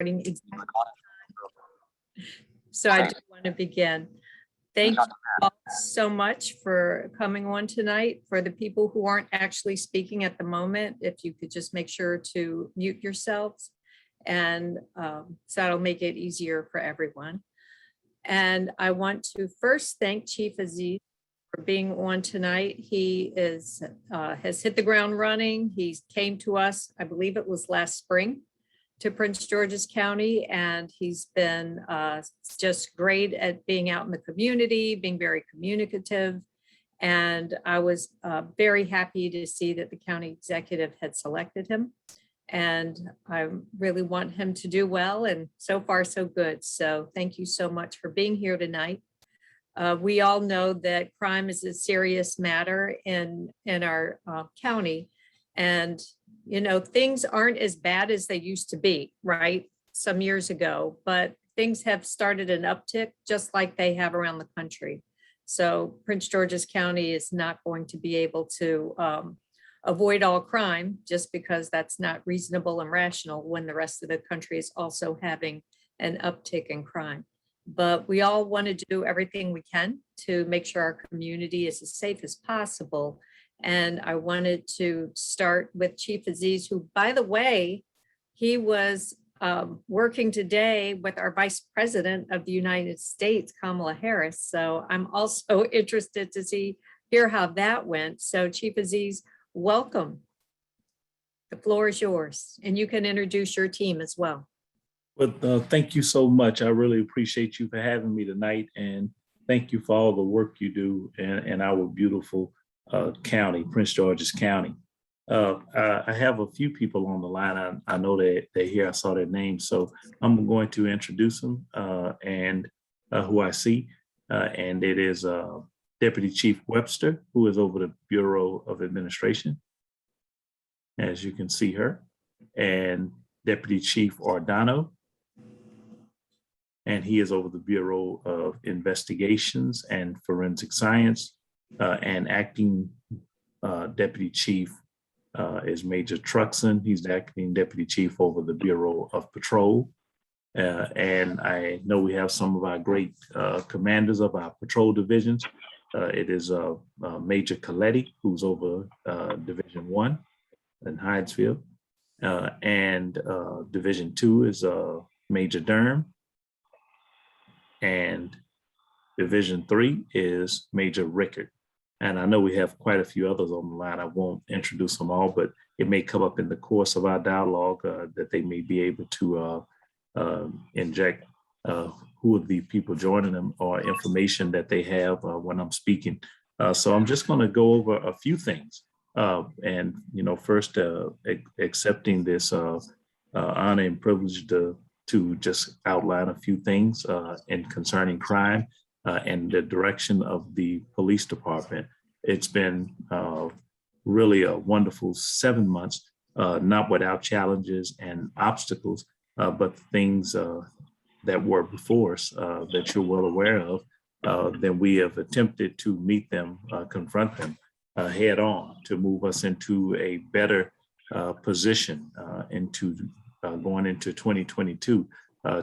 exactly. So I do want to begin. Thank you all so much for coming on tonight. For the people who aren't actually speaking at the moment, if you could just make sure to mute yourselves, and so that'll make it easier for everyone. And I want to first thank Chief Aziz for being on tonight. He has hit the ground running. He came to us, I believe it was last spring, to Prince George's County, and he's been just great at being out in the community, being very communicative. And I was very happy to see that the county executive had selected him. And I really want him to do well, and so far so good. So thank you so much for being here tonight. We all know that crime is a serious matter in our county, and you know, things aren't as bad as they used to be, right? Some years ago, but things have started an uptick just like they have around the country. So Prince George's County is not going to be able to avoid all crime just because that's not reasonable and rational when the rest of the country is also having an uptick in crime. But we all want to do everything we can to make sure our community is as safe as possible. And I wanted to start with Chief Aziz, who, by the way, he was working today with our Vice President of the United States, Kamala Harris. So I'm also interested to hear how that went. So Chief Aziz, welcome. The floor is yours, and you can introduce your team as well. Well, thank you so much. I really appreciate you for having me tonight, and thank you for all the work you do in our beautiful county, Prince George's County. I have a few people on the line. I know that they're here. I saw their names, so I'm going to introduce them and who I see. And it is Deputy Chief Webster, who is over the Bureau of Administration, as you can see her, and Deputy Chief Ordano, and he is over the Bureau of Investigations and Forensic Science. And acting Deputy Chief is Major Truxon. He's the acting Deputy Chief over the Bureau of Patrol. And I know we have some of our great commanders of our patrol divisions. It is Major Coletti, who's over Division 1 in Hydesville. And Division 2 is Major Durham. And Division 3 is Major Rickard. And I know we have quite a few others on the line. I won't introduce them all, but it may come up in the course of our dialogue that they may be able to inject who are the people joining them or information that they have when I'm speaking. So I'm just going to go over a few things. And, you know, first accepting this honor and privilege to just outline a few things in concerning crime and the direction of the police department. It's been really a wonderful 7 months, not without challenges and obstacles, but things that were before us that you're well aware of, then we have attempted to meet them, confront them head on to move us into a better position going into 2022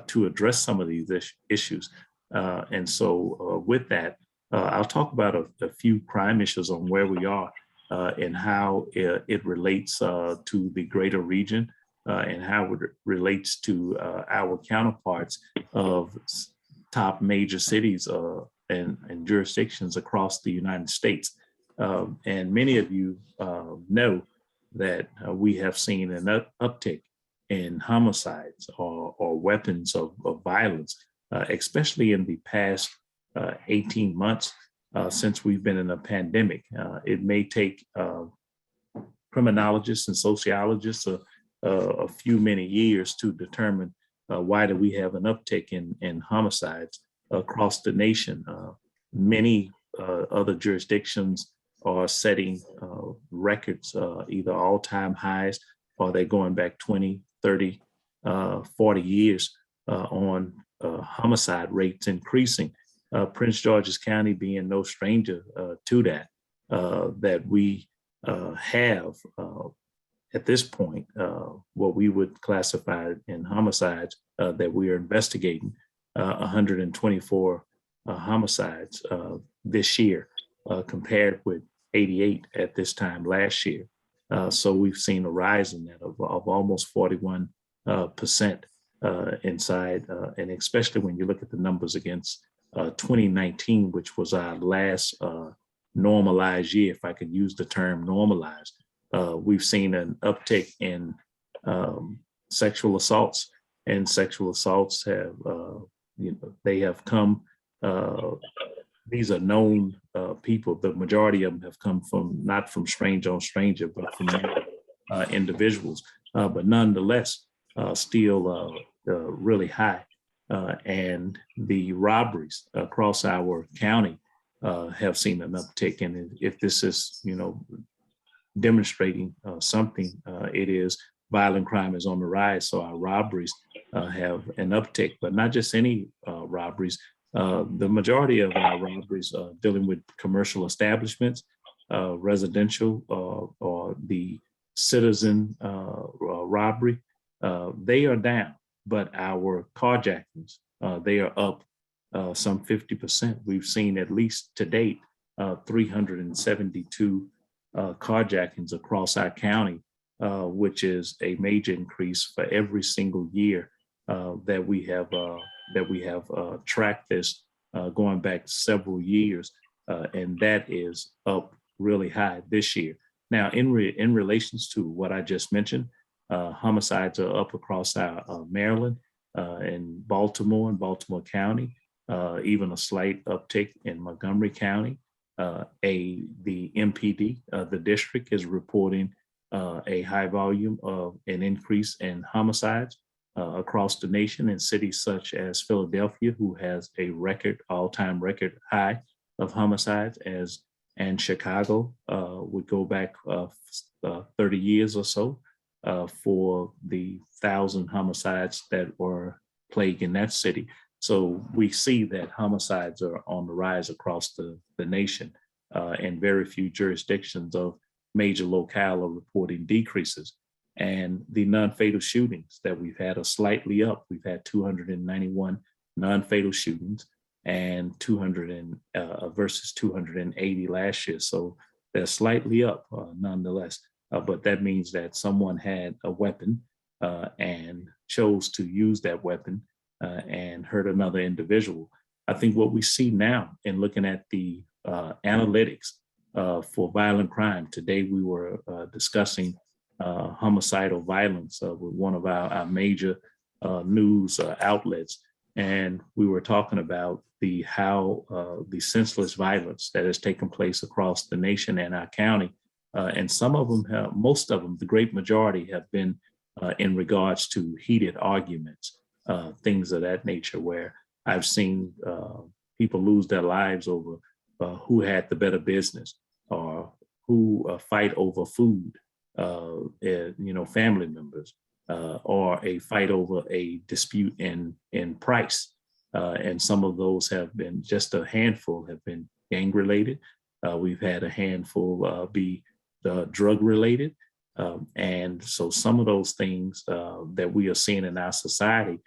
to address some of these issues. And so with that, I'll talk about a few crime issues on where we are and how it relates to the greater region and how it relates to our counterparts of top major cities and jurisdictions across the United States. And many of you know that we have seen an uptick in homicides or weapons of violence, especially in the past 18 months since we've been in a pandemic. It may take criminologists and sociologists a few many years to determine why do we have an uptick in homicides across the nation. Many other jurisdictions are setting records, either all-time highs or they're going back 20, 30, 40 years on homicide rates increasing. Prince George's County being no stranger to that, that we have at this point, what we would classify in homicides that we are investigating, 124 homicides this year, compared with 88 at this time last year. So we've seen a rise in that of almost 41% inside, and especially when you look at the numbers against 2019, which was our last normalized year, if I could use the term normalized. We've seen an uptick in sexual assaults, and sexual assaults have, they have come, these are known people. The majority of them have come from, not from stranger on stranger, but from individuals, but nonetheless, still really high. And the robberies across our county have seen an uptick. And if this is, demonstrating something, it is violent crime is on the rise. So our robberies have an uptick, but not just any robberies. The majority of our robberies dealing with commercial establishments, residential, or the citizen robbery, they are down, but our carjackings, they are up some 50%. We've seen at least to date 372 carjackings across our county, which is a major increase for every single year that we have tracked this going back several years, and that is up really high this year. Now, in relations to what I just mentioned, homicides are up across our Maryland and Baltimore County, even a slight uptick in Montgomery County. The MPD, the district, is reporting a high volume of an increase in homicides across the nation in cities such as Philadelphia, who has a all-time record high of homicides, and Chicago would go back 30 years or so for the 1,000 homicides that were plaguing that city. So we see that homicides are on the rise across the nation, and very few jurisdictions of major locale are reporting decreases. And the non-fatal shootings that we've had are slightly up. We've had 291 non-fatal shootings and 200 versus 280 last year. So they're slightly up nonetheless. But that means that someone had a weapon and chose to use that weapon and hurt another individual. I think what we see now in looking at the analytics for violent crime, today we were discussing homicidal violence with one of our major news outlets. And we were talking about how the senseless violence that has taken place across the nation and our county. And some of them, most of them, the great majority have been in regards to heated arguments, things of that nature, where I've seen people lose their lives over who had the better business, or who fight over food, family members, or a fight over a dispute in price. And some of those have been, just a handful have been gang related. We've had a handful be drug related. And so some of those things that we are seeing in our society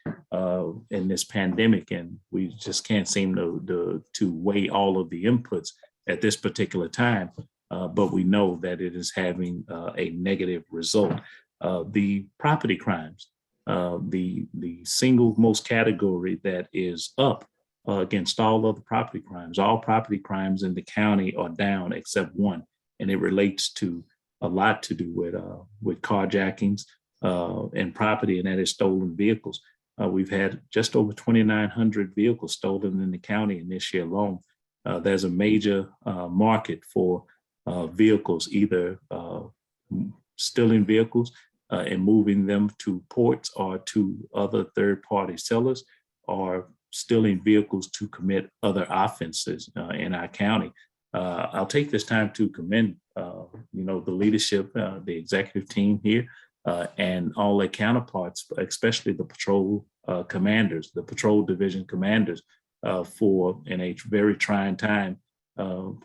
in this pandemic, and we just can't seem to weigh all of the inputs at this particular time, but we know that it is having a negative result. The property crimes, the single most category that is up against all other property crimes. All property crimes in the county are down except one, and it relates to a lot to do with carjackings and property, and that is stolen vehicles. We've had just over 2,900 vehicles stolen in the county in this year alone. There's a major market for vehicles, either stealing vehicles and moving them to ports or to other third-party sellers, or stealing vehicles to commit other offenses in our county. I'll take this time to commend, the leadership, the executive team here, and all their counterparts, especially the patrol commanders, the patrol division commanders, for, in a very trying time,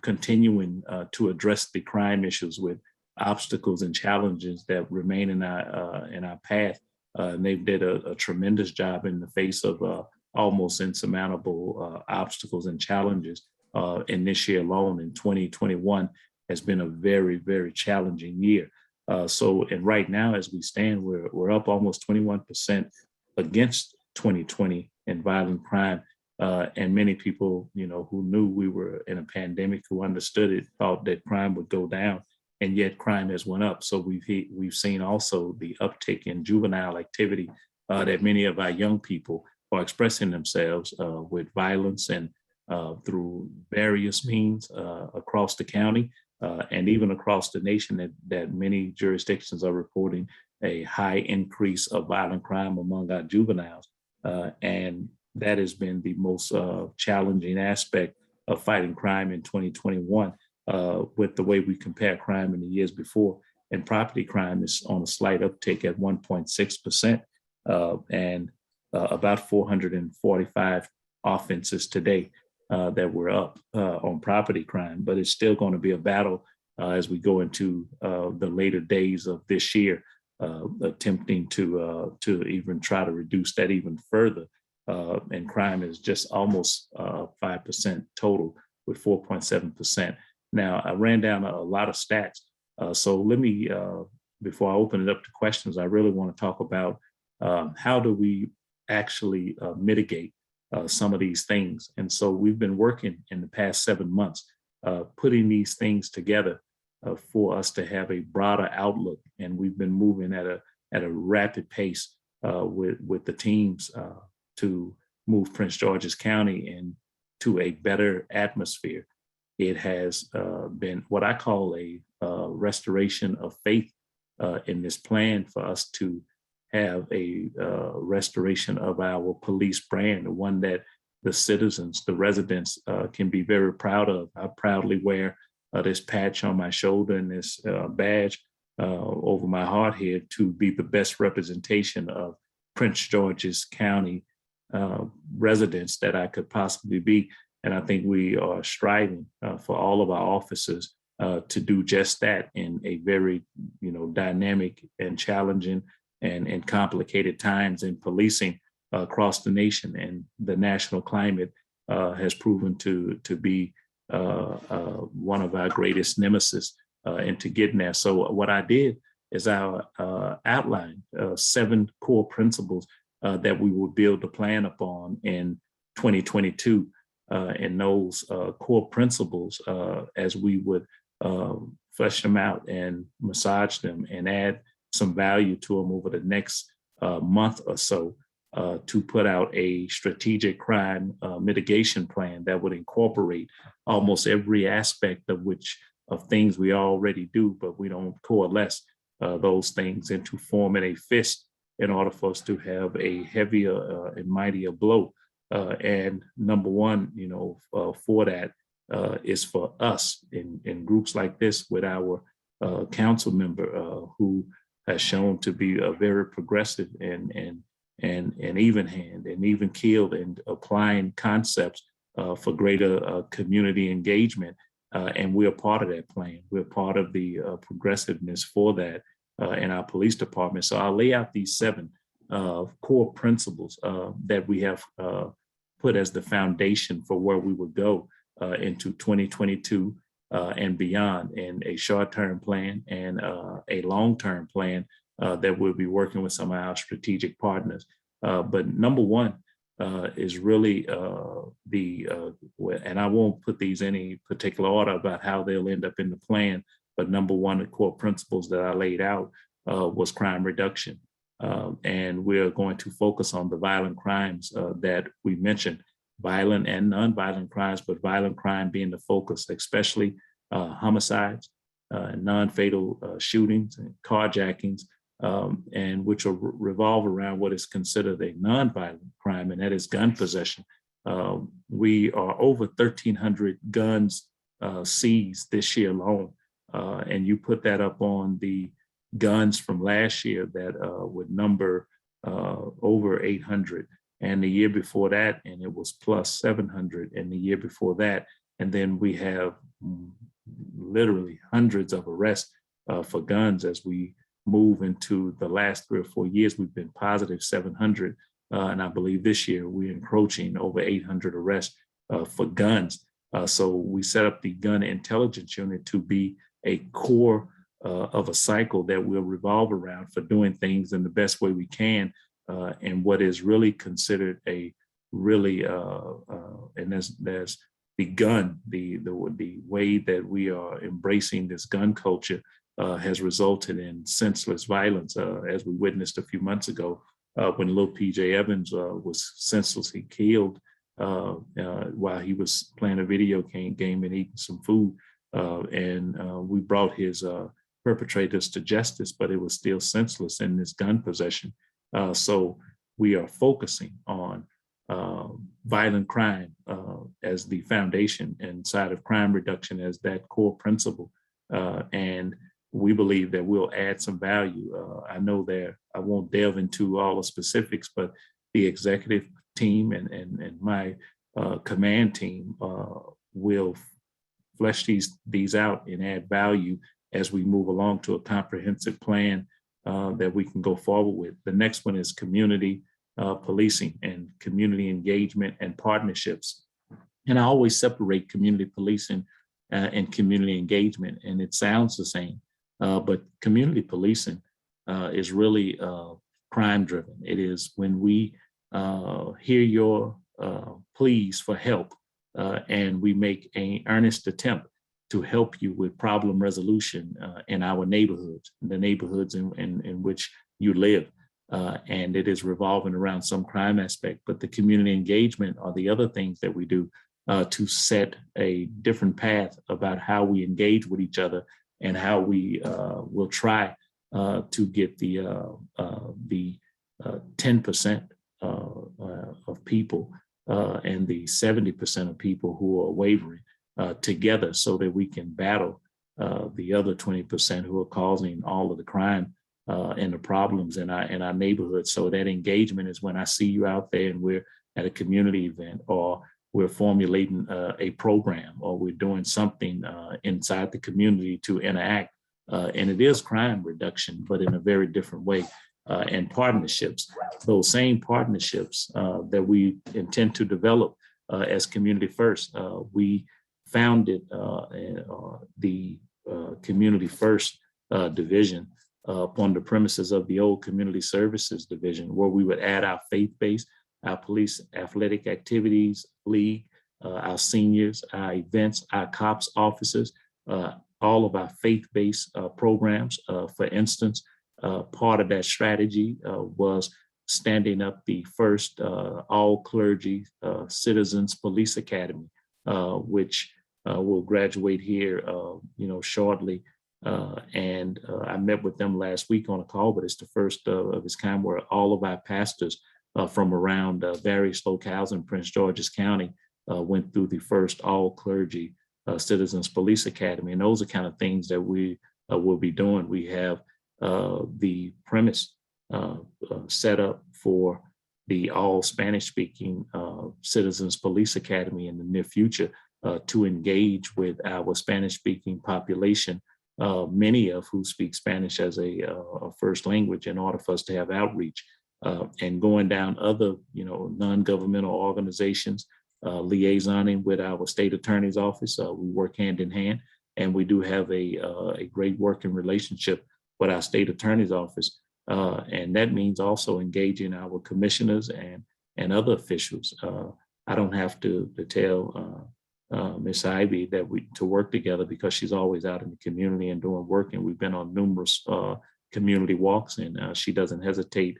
continuing to address the crime issues with obstacles and challenges that remain in our path. And they did a tremendous job in the face of almost insurmountable obstacles and challenges. In this year alone, in 2021, has been a very, very challenging year. And right now, as we stand, we're up almost 21% against 2020 in violent crime. And many people, who knew we were in a pandemic, who understood it, thought that crime would go down, and yet crime has went up. So we've seen also the uptick in juvenile activity, that many of our young people are expressing themselves with violence and through various means across the county and even across the nation, that many jurisdictions are reporting a high increase of violent crime among our juveniles. And that has been the most challenging aspect of fighting crime in 2021, with the way we compare crime in the years before. And property crime is on a slight uptick at 1.6%, and about 445 offenses today that were up on property crime. But it's still going to be a battle as we go into the later days of this year, attempting to even try to reduce that even further. And crime is just almost 5% total, with 4.7%. Now, I ran down a lot of stats. So let me, before I open it up to questions, I really want to talk about how do we actually mitigate some of these things. And so we've been working in the past 7 months, putting these things together for us to have a broader outlook. And we've been moving at a rapid pace with the teams to move Prince George's County into a better atmosphere. It has been what I call a restoration of faith in this plan for us to have a restoration of our police brand, one that the citizens, the residents can be very proud of. I proudly wear this patch on my shoulder and this badge over my heart here to be the best representation of Prince George's County residents that I could possibly be. And I think we are striving for all of our officers to do just that in a very, dynamic and challenging and complicated times in policing across the nation. And the national climate has proven to be one of our greatest nemesis into getting there. So what I did is I outlined 7 core principles that we will build the plan upon in 2022. And those core principles, as we would flesh them out and massage them and add some value to them over the next month or so, to put out a strategic crime mitigation plan that would incorporate almost every aspect of things we already do, but we don't coalesce those things into forming a fist in order for us to have a heavier and mightier blow. And number one, for that is for us in groups like this with our council member who has shown to be a very progressive and even hand and even keeled in applying concepts for greater community engagement. And we're part of that plan. We're part of the progressiveness for that in our police department. So I'll lay out these 7 core principles that we have put as the foundation for where we would go into 2022 and beyond, in a short-term plan and a long-term plan that we'll be working with some of our strategic partners. But number one is really and I won't put these in any particular order about how they'll end up in the plan, but number one, the core principles that I laid out was crime reduction. And we're going to focus on the violent crimes that we mentioned, violent and non-violent crimes, but violent crime being the focus, especially homicides, non-fatal shootings and carjackings, and which will revolve around what is considered a non-violent crime, and that is gun possession. We are over 1,300 guns seized this year alone. And you put that up on the guns from last year that would number over 800, and the year before that, and it was plus 700, and the year before that. And then we have literally hundreds of arrests for guns. As we move into the last 3 or 4 years, we've been positive 700. And I believe this year we're encroaching over 800 arrests for guns. So we set up the gun intelligence unit to be a core of a cycle that will revolve around for doing things in the best way we can. And what is really considered a really, and there's the gun, the way that we are embracing this gun culture has resulted in senseless violence, as we witnessed a few months ago when little PJ Evans was senselessly killed while he was playing a video game and eating some food. And we brought his perpetrators to justice, but it was still senseless in this gun possession. So we are focusing on violent crime as the foundation inside of crime reduction as that core principle. And we believe that we'll add some value. I know that I won't delve into all the specifics, but the executive team and my command team will flesh these out and add value as we move along to a comprehensive plan that we can go forward with. The next one is community policing and community engagement and partnerships. And I always separate community policing and community engagement, and it sounds the same, but community policing is really crime driven. It is when we hear your pleas for help and we make an earnest attempt to help you with problem resolution in our neighborhoods, the neighborhoods in which you live. And it is revolving around some crime aspect, but the community engagement are the other things that we do to set a different path about how we engage with each other and how we will try to get the 10% of people and the 70% of people who are wavering together so that we can battle the other 20% who are causing all of the crime and the problems in our neighborhood. So that engagement is when I see you out there and we're at a community event, or we're formulating a program, or we're doing something inside the community to interact. And it is crime reduction, but in a very different way. And partnerships, those same partnerships that we intend to develop as Community First. We founded the Community First Division upon the premises of the old Community Services Division, where we would add our faith-based, our police athletic activities league, our seniors, our events, our cops officers, all of our faith-based programs. For instance, part of that strategy was standing up the first all clergy Citizens Police Academy, which will graduate here, shortly. And I met with them last week on a call, but it's the first of its kind where all of our pastors from around various locales in Prince George's County went through the first all clergy Citizens Police Academy. And those are kind of things that we will be doing. We have the premise set up for the all Spanish speaking Citizens Police Academy in the near future to engage with our Spanish speaking population, many of who speak Spanish as a first language, in order for us to have outreach and going down other, non-governmental organizations, liaisoning with our state attorney's office. We work hand in hand, and we do have a great working relationship with our state attorney's office. And that means also engaging our commissioners and other officials. I don't have to tell Miss Ivy that to work together, because she's always out in the community and doing work. And we've been on numerous community walks, and she doesn't hesitate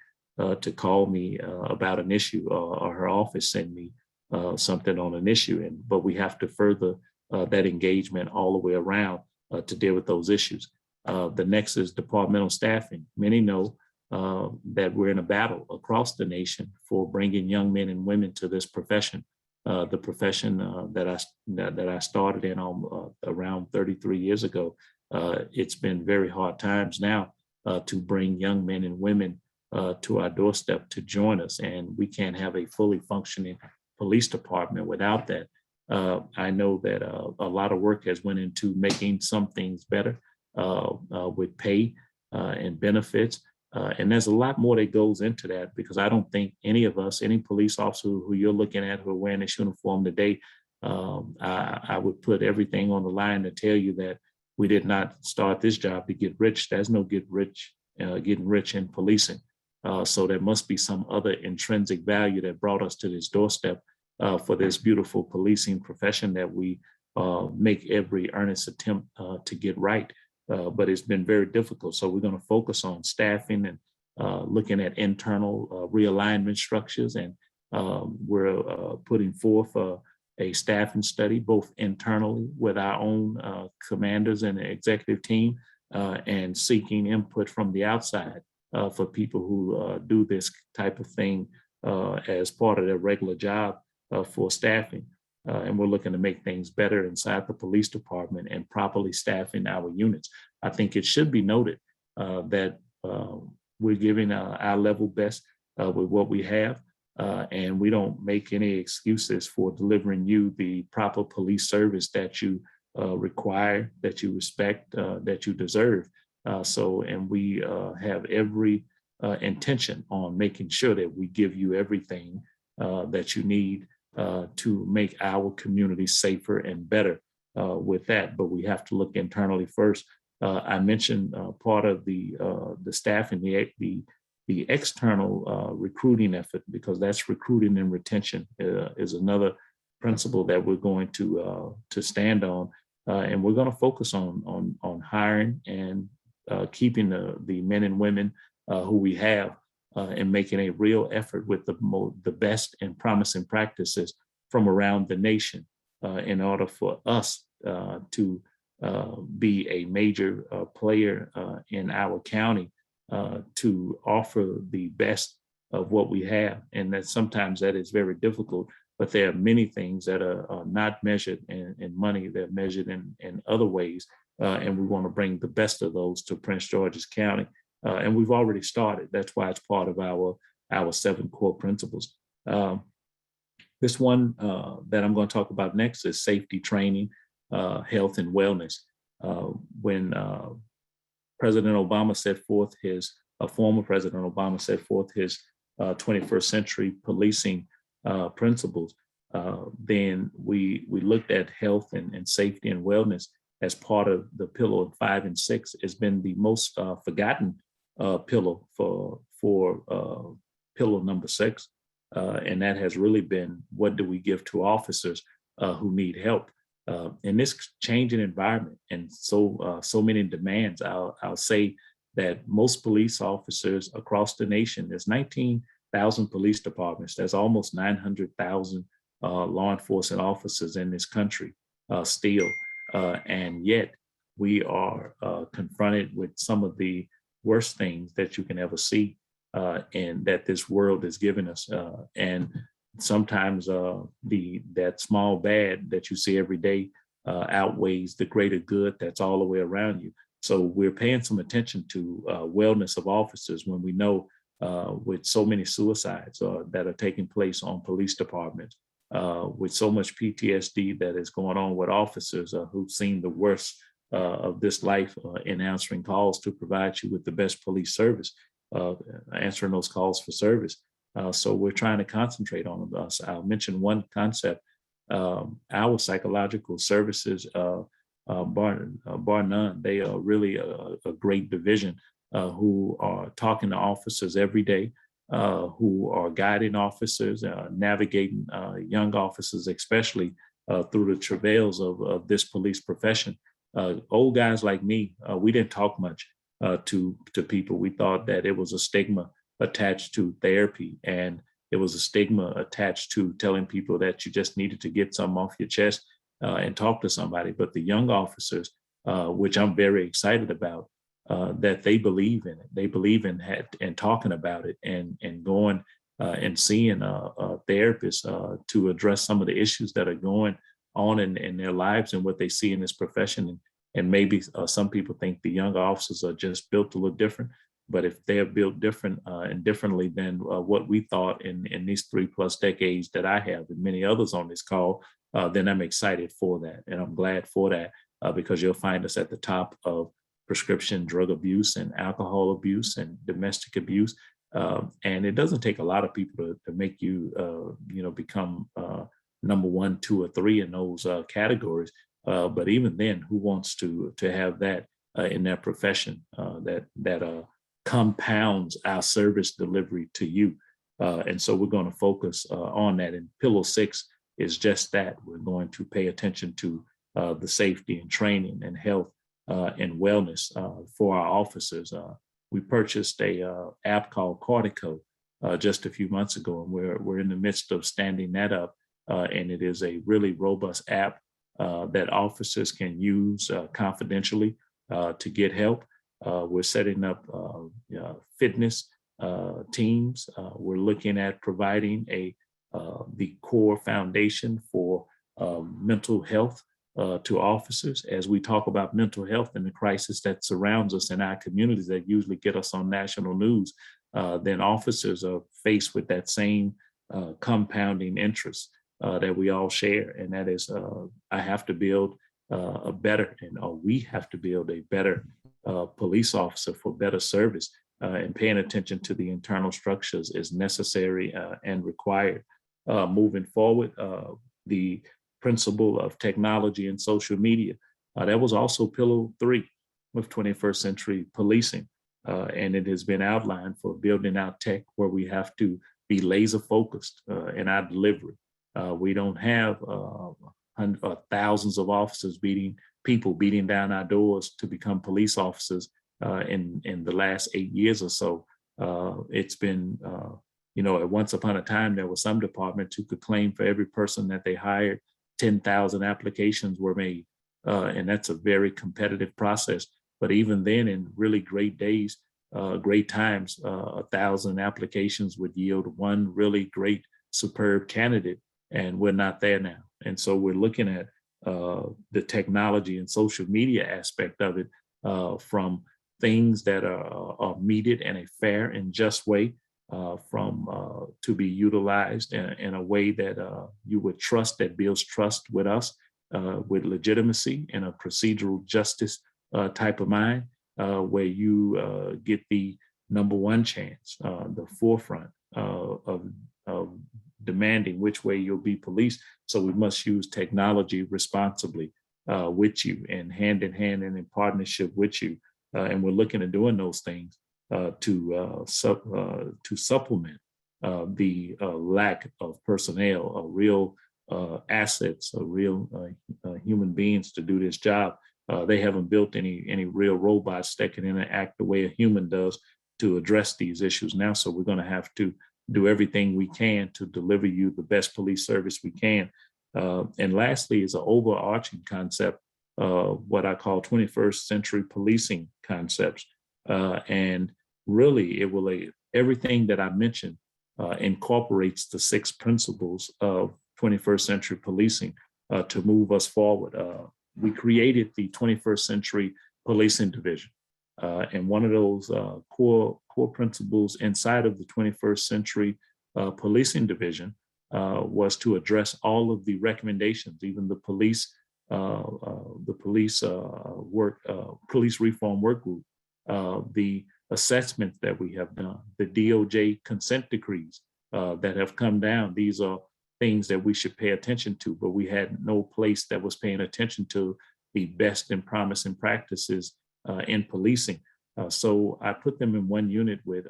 to call me about an issue, or her office send me something on an issue. But we have to further that engagement all the way around to deal with those issues. The next is departmental staffing. Many know that we're in a battle across the nation for bringing young men and women to this profession. The profession that I started in around 33 years ago. It's been very hard times now to bring young men and women to our doorstep to join us, and we can't have a fully functioning police department without that. I know that a lot of work has went into making some things better. with pay and benefits. And there's a lot more that goes into that, because I don't think any of us, any police officer who you're looking at who are wearing this uniform today, I would put everything on the line to tell you that we did not start this job to get rich. There's no getting rich in policing. So there must be some other intrinsic value that brought us to this doorstep for this beautiful policing profession that we make every earnest attempt to get right. But it's been very difficult. So we're going to focus on staffing and looking at internal realignment structures. And we're putting forth a staffing study, both internally with our own commanders and the executive team, and seeking input from the outside for people who do this type of thing as part of their regular job for staffing. And we're looking to make things better inside the police department and properly staffing our units. I think it should be noted that we're giving our level best with what we have, and we don't make any excuses for delivering you the proper police service that you require, that you respect, that you deserve. And we have every intention on making sure that we give you everything that you need to make our community safer and better with that. But we have to look internally first. I mentioned part of the staffing, the external recruiting effort, because that's recruiting and retention is another principle that we're going to stand on, and we're going to focus on hiring and keeping the men and women who we have, and making a real effort with the best and promising practices from around the nation in order for us to be a major player in our county, to offer the best of what we have. And that sometimes that is very difficult, but there are many things that are not measured in money, they're measured in other ways. And we want to bring the best of those to Prince George's County. And we've already started. That's why it's part of our 7 core principles. This one that I'm going to talk about next is safety training, health and wellness. When President Obama set forth former President Obama set forth his 21st century policing principles, then we looked at health and safety and wellness as part of the pillar 5 and 6. Has been the most forgotten pillar for pillar number 6. And that has really been, what do we give to officers who need help? In this changing environment and so many demands, I'll say that most police officers across the nation, there's 19,000 police departments, there's almost 900,000 law enforcement officers in this country still. And yet we are confronted with some of the worst things that you can ever see, and that this world is giving us. And sometimes that small bad that you see every day outweighs the greater good that's all the way around you. So we're paying some attention to wellness of officers when we know with so many suicides that are taking place on police departments, with so much PTSD that is going on with officers who've seen the worst of this life in answering calls to provide you with the best police service, answering those calls for service. So we're trying to concentrate on us. I'll mention one concept. Our psychological services, bar none, they are really a great division who are talking to officers every day, who are guiding officers, navigating young officers, especially through the travails of this police profession. Old guys like me, we didn't talk much to people. We thought that it was a stigma attached to therapy, and it was a stigma attached to telling people that you just needed to get something off your chest and talk to somebody. But the young officers, which I'm very excited about, that they believe in it. They believe in and talking about it and going and seeing a therapist to address some of the issues that are going on in their lives and what they see in this profession. And maybe some people think the young officers are just built a little different. But if they're built different and differently than what we thought in these 3+ decades that I have and many others on this call, then I'm excited for that. And I'm glad for that because you'll find us at the top of prescription drug abuse and alcohol abuse and domestic abuse. And it doesn't take a lot of people to make you, become number 1, 2, or 3 in those categories. But even then, who wants to have that in their profession that compounds our service delivery to you? And so we're going to focus on that. And Pillar 6 is just that. We're going to pay attention to the safety and training and health and wellness for our officers. We purchased a app called Cortico just a few months ago, and we're in the midst of standing that up. And it is a really robust app that officers can use confidentially to get help. We're setting up fitness teams. We're looking at providing the core foundation for mental health to officers. As we talk about mental health and the crisis that surrounds us in our communities that usually get us on national news, then officers are faced with that same compounding interest that we all share. And that is, I have to build we have to build a better police officer for better service. And paying attention to the internal structures is necessary and required. Moving forward, the principle of technology and social media, that was also Pillar 3 of 21st century policing. And it has been outlined for building out tech where we have to be laser focused in our delivery. We don't have thousands of officers beating down our doors to become police officers in the last 8 years or so. It's been, once upon a time, there were some departments who could claim for every person that they hired, 10,000 applications were made. And that's a very competitive process. But even then, in really great days, great times, 1,000 applications would yield one really great, superb candidate. And we're not there now. And so we're looking at the technology and social media aspect of it from things that are meted in a fair and just way, to be utilized in a way that you would trust, that builds trust with us, with legitimacy and a procedural justice type of mind, where you get the number 1 chance, the forefront of demanding which way you'll be policed. So we must use technology responsibly with you and hand in hand and in partnership with you. And we're looking at doing those things to supplement the lack of personnel, real assets, real human beings to do this job. They haven't built any real robots that can interact the way a human does to address these issues now. So we're going to have to do everything we can to deliver you the best police service we can. And lastly is an overarching concept, what I call 21st century policing concepts. And really, it will everything that I mentioned incorporates the 6 principles of 21st century policing to move us forward. We created the 21st century policing division. And one of those core principles inside of the 21st century policing division was to address all of the recommendations, even the police reform work group, the assessments that we have done, the DOJ consent decrees that have come down. These are things that we should pay attention to, but we had no place that was paying attention to the best and promising practices in policing. So I put them in one unit with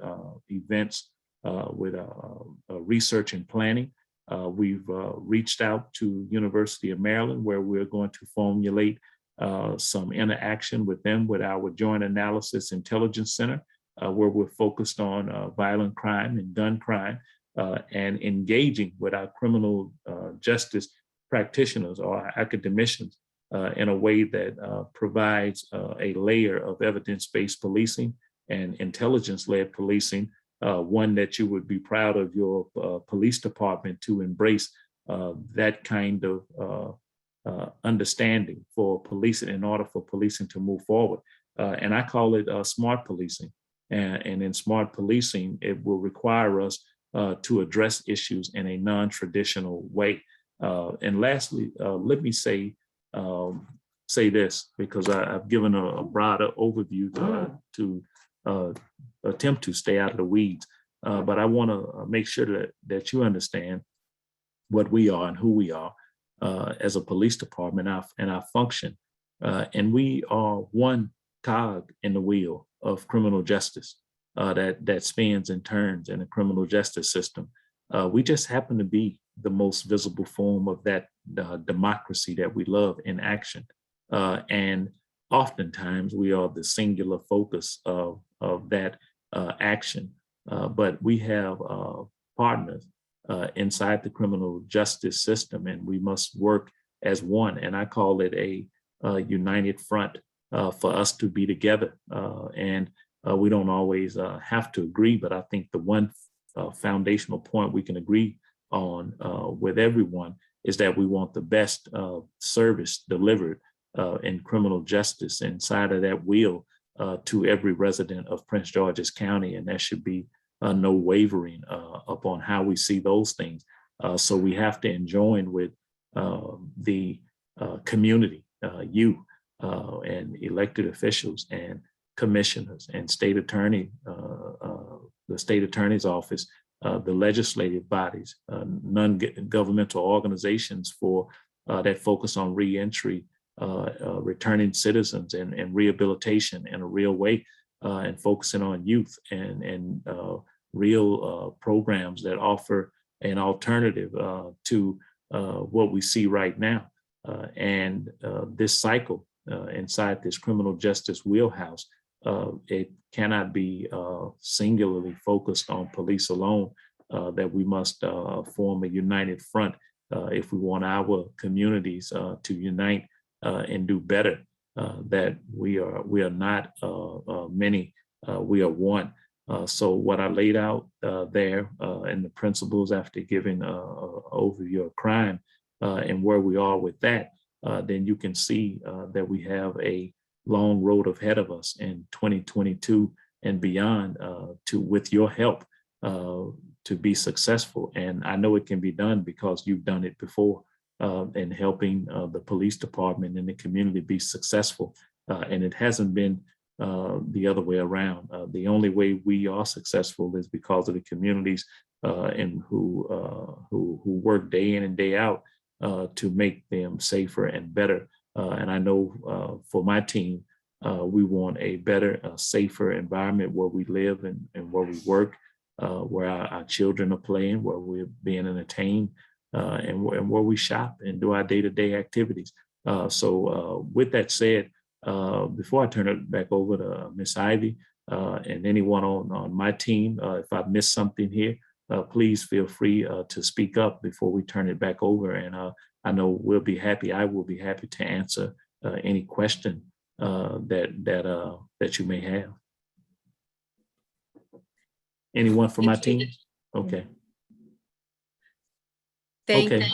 events, with research and planning. We've reached out to University of Maryland, where we're going to formulate some interaction with them with our Joint Analysis Intelligence Center, where we're focused on violent crime and gun crime, and engaging with our criminal justice practitioners or academicians in a way that provides a layer of evidence-based policing and intelligence-led policing, one that you would be proud of your police department to embrace that kind of understanding for policing in order for policing to move forward. And I call it smart policing. And in smart policing, it will require us to address issues in a non-traditional way. And lastly, let me say, say this because I've given a broader overview to attempt to stay out of the weeds. But I want to make sure that you understand what we are and who we are as a police department and our function. And we are one cog in the wheel of criminal justice that spins and turns in the criminal justice system. We just happen to be the most visible form of that democracy that we love in action. And oftentimes we are the singular focus of that action. But we have partners inside the criminal justice system, and we must work as one. And I call it a united front for us to be together. And we don't always have to agree, but I think the one foundational point we can agree on with everyone is that we want the best service delivered in criminal justice inside of that wheel to every resident of Prince George's County. And there should be no wavering upon how we see those things. So we have to join with the community, you and elected officials and commissioners and state attorney, the state attorney's office, the legislative bodies, non-governmental organizations that focus on reentry, returning citizens and rehabilitation in a real way, and focusing on youth and real programs that offer an alternative to what we see right now. And this cycle inside this criminal justice wheelhouse, it cannot be singularly focused on police alone, that we must form a united front if we want our communities to unite and do better. That we are not many, we are one. So what I laid out there in the principles after giving an overview of crime and where we are with that, then you can see that we have a long road ahead of us in 2022 and beyond with your help to be successful. And I know it can be done because you've done it before in helping the police department and the community be successful. And it hasn't been the other way around. The only way we are successful is because of the communities and who work day in and day out to make them safer and better. And I know for my team, we want a better, safer environment where we live and where we work, where our children are playing, where we're being entertained, and where we shop and do our day-to-day activities. So with that said, before I turn it back over to Ms. Ivy and anyone on my team, if I've missed something here, please feel free to speak up before we turn it back over. And I know I will be happy to answer any question that you may have. Anyone from my team? Okay. Okay.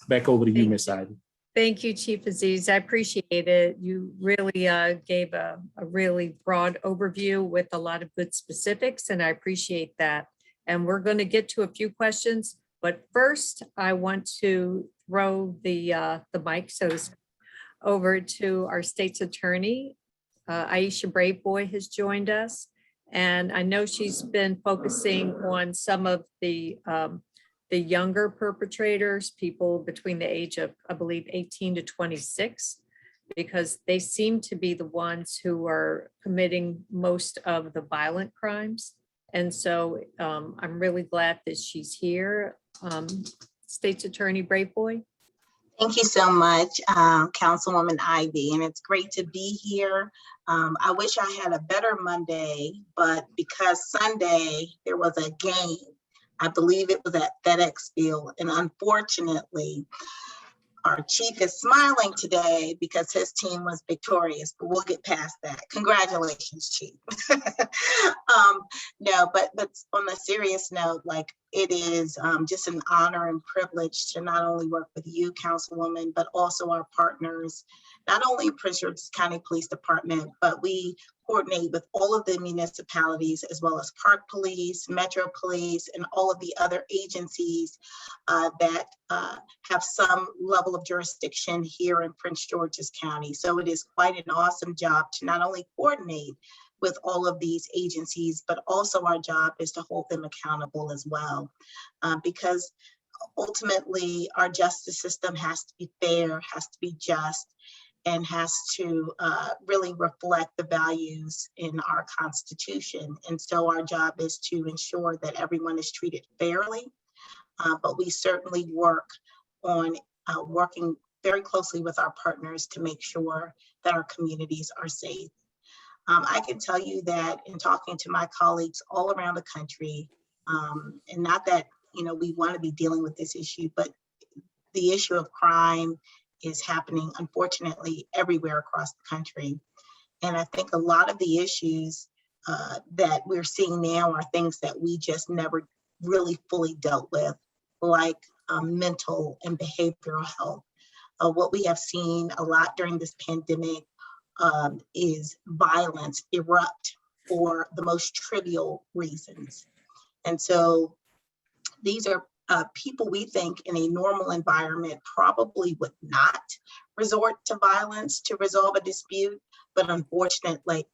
Back over to you, Ms. Ivy. Thank you, Chief Aziz. I appreciate it. You really gave a really broad overview with a lot of good specifics, and I appreciate that. And we're going to get to a few questions, but first I want to throw the mic over to our state's attorney. Aisha Braveboy has joined us, and I know she's been focusing on some of the younger perpetrators, people between the age of, I believe, 18 to 26, because they seem to be the ones who are committing most of the violent crimes. And so I'm really glad that she's here. State's Attorney Braveboy. Thank you so much, Councilwoman Ivy, and it's great to be here. I wish I had a better Monday, but because Sunday there was a game, I believe it was at FedEx Field, and unfortunately, our chief is smiling today because his team was victorious, but we'll get past that. Congratulations, Chief. No, but on a serious note, like it is just an honor and privilege to not only work with you, Councilwoman, but also our partners, not only in Prince George's County Police Department, but we coordinate with all of the municipalities, as well as Park Police, Metro Police, and all of the other agencies that have some level of jurisdiction here in Prince George's County. So it is quite an awesome job to not only coordinate with all of these agencies, but also our job is to hold them accountable as well. Because ultimately our justice system has to be fair, has to be just, and has to really reflect the values in our Constitution. And so our job is to ensure that everyone is treated fairly, but we certainly work on working very closely with our partners to make sure that our communities are safe. I can tell you that in talking to my colleagues all around the country, and not that, you know, we want to be dealing with this issue, but the issue of crime is happening, unfortunately, everywhere across the country. And I think a lot of the issues that we're seeing now are things that we just never really fully dealt with, like mental and behavioral health. What we have seen a lot during this pandemic is violence erupt for the most trivial reasons. And so these are people we think in a normal environment probably would not resort to violence to resolve a dispute, but unfortunately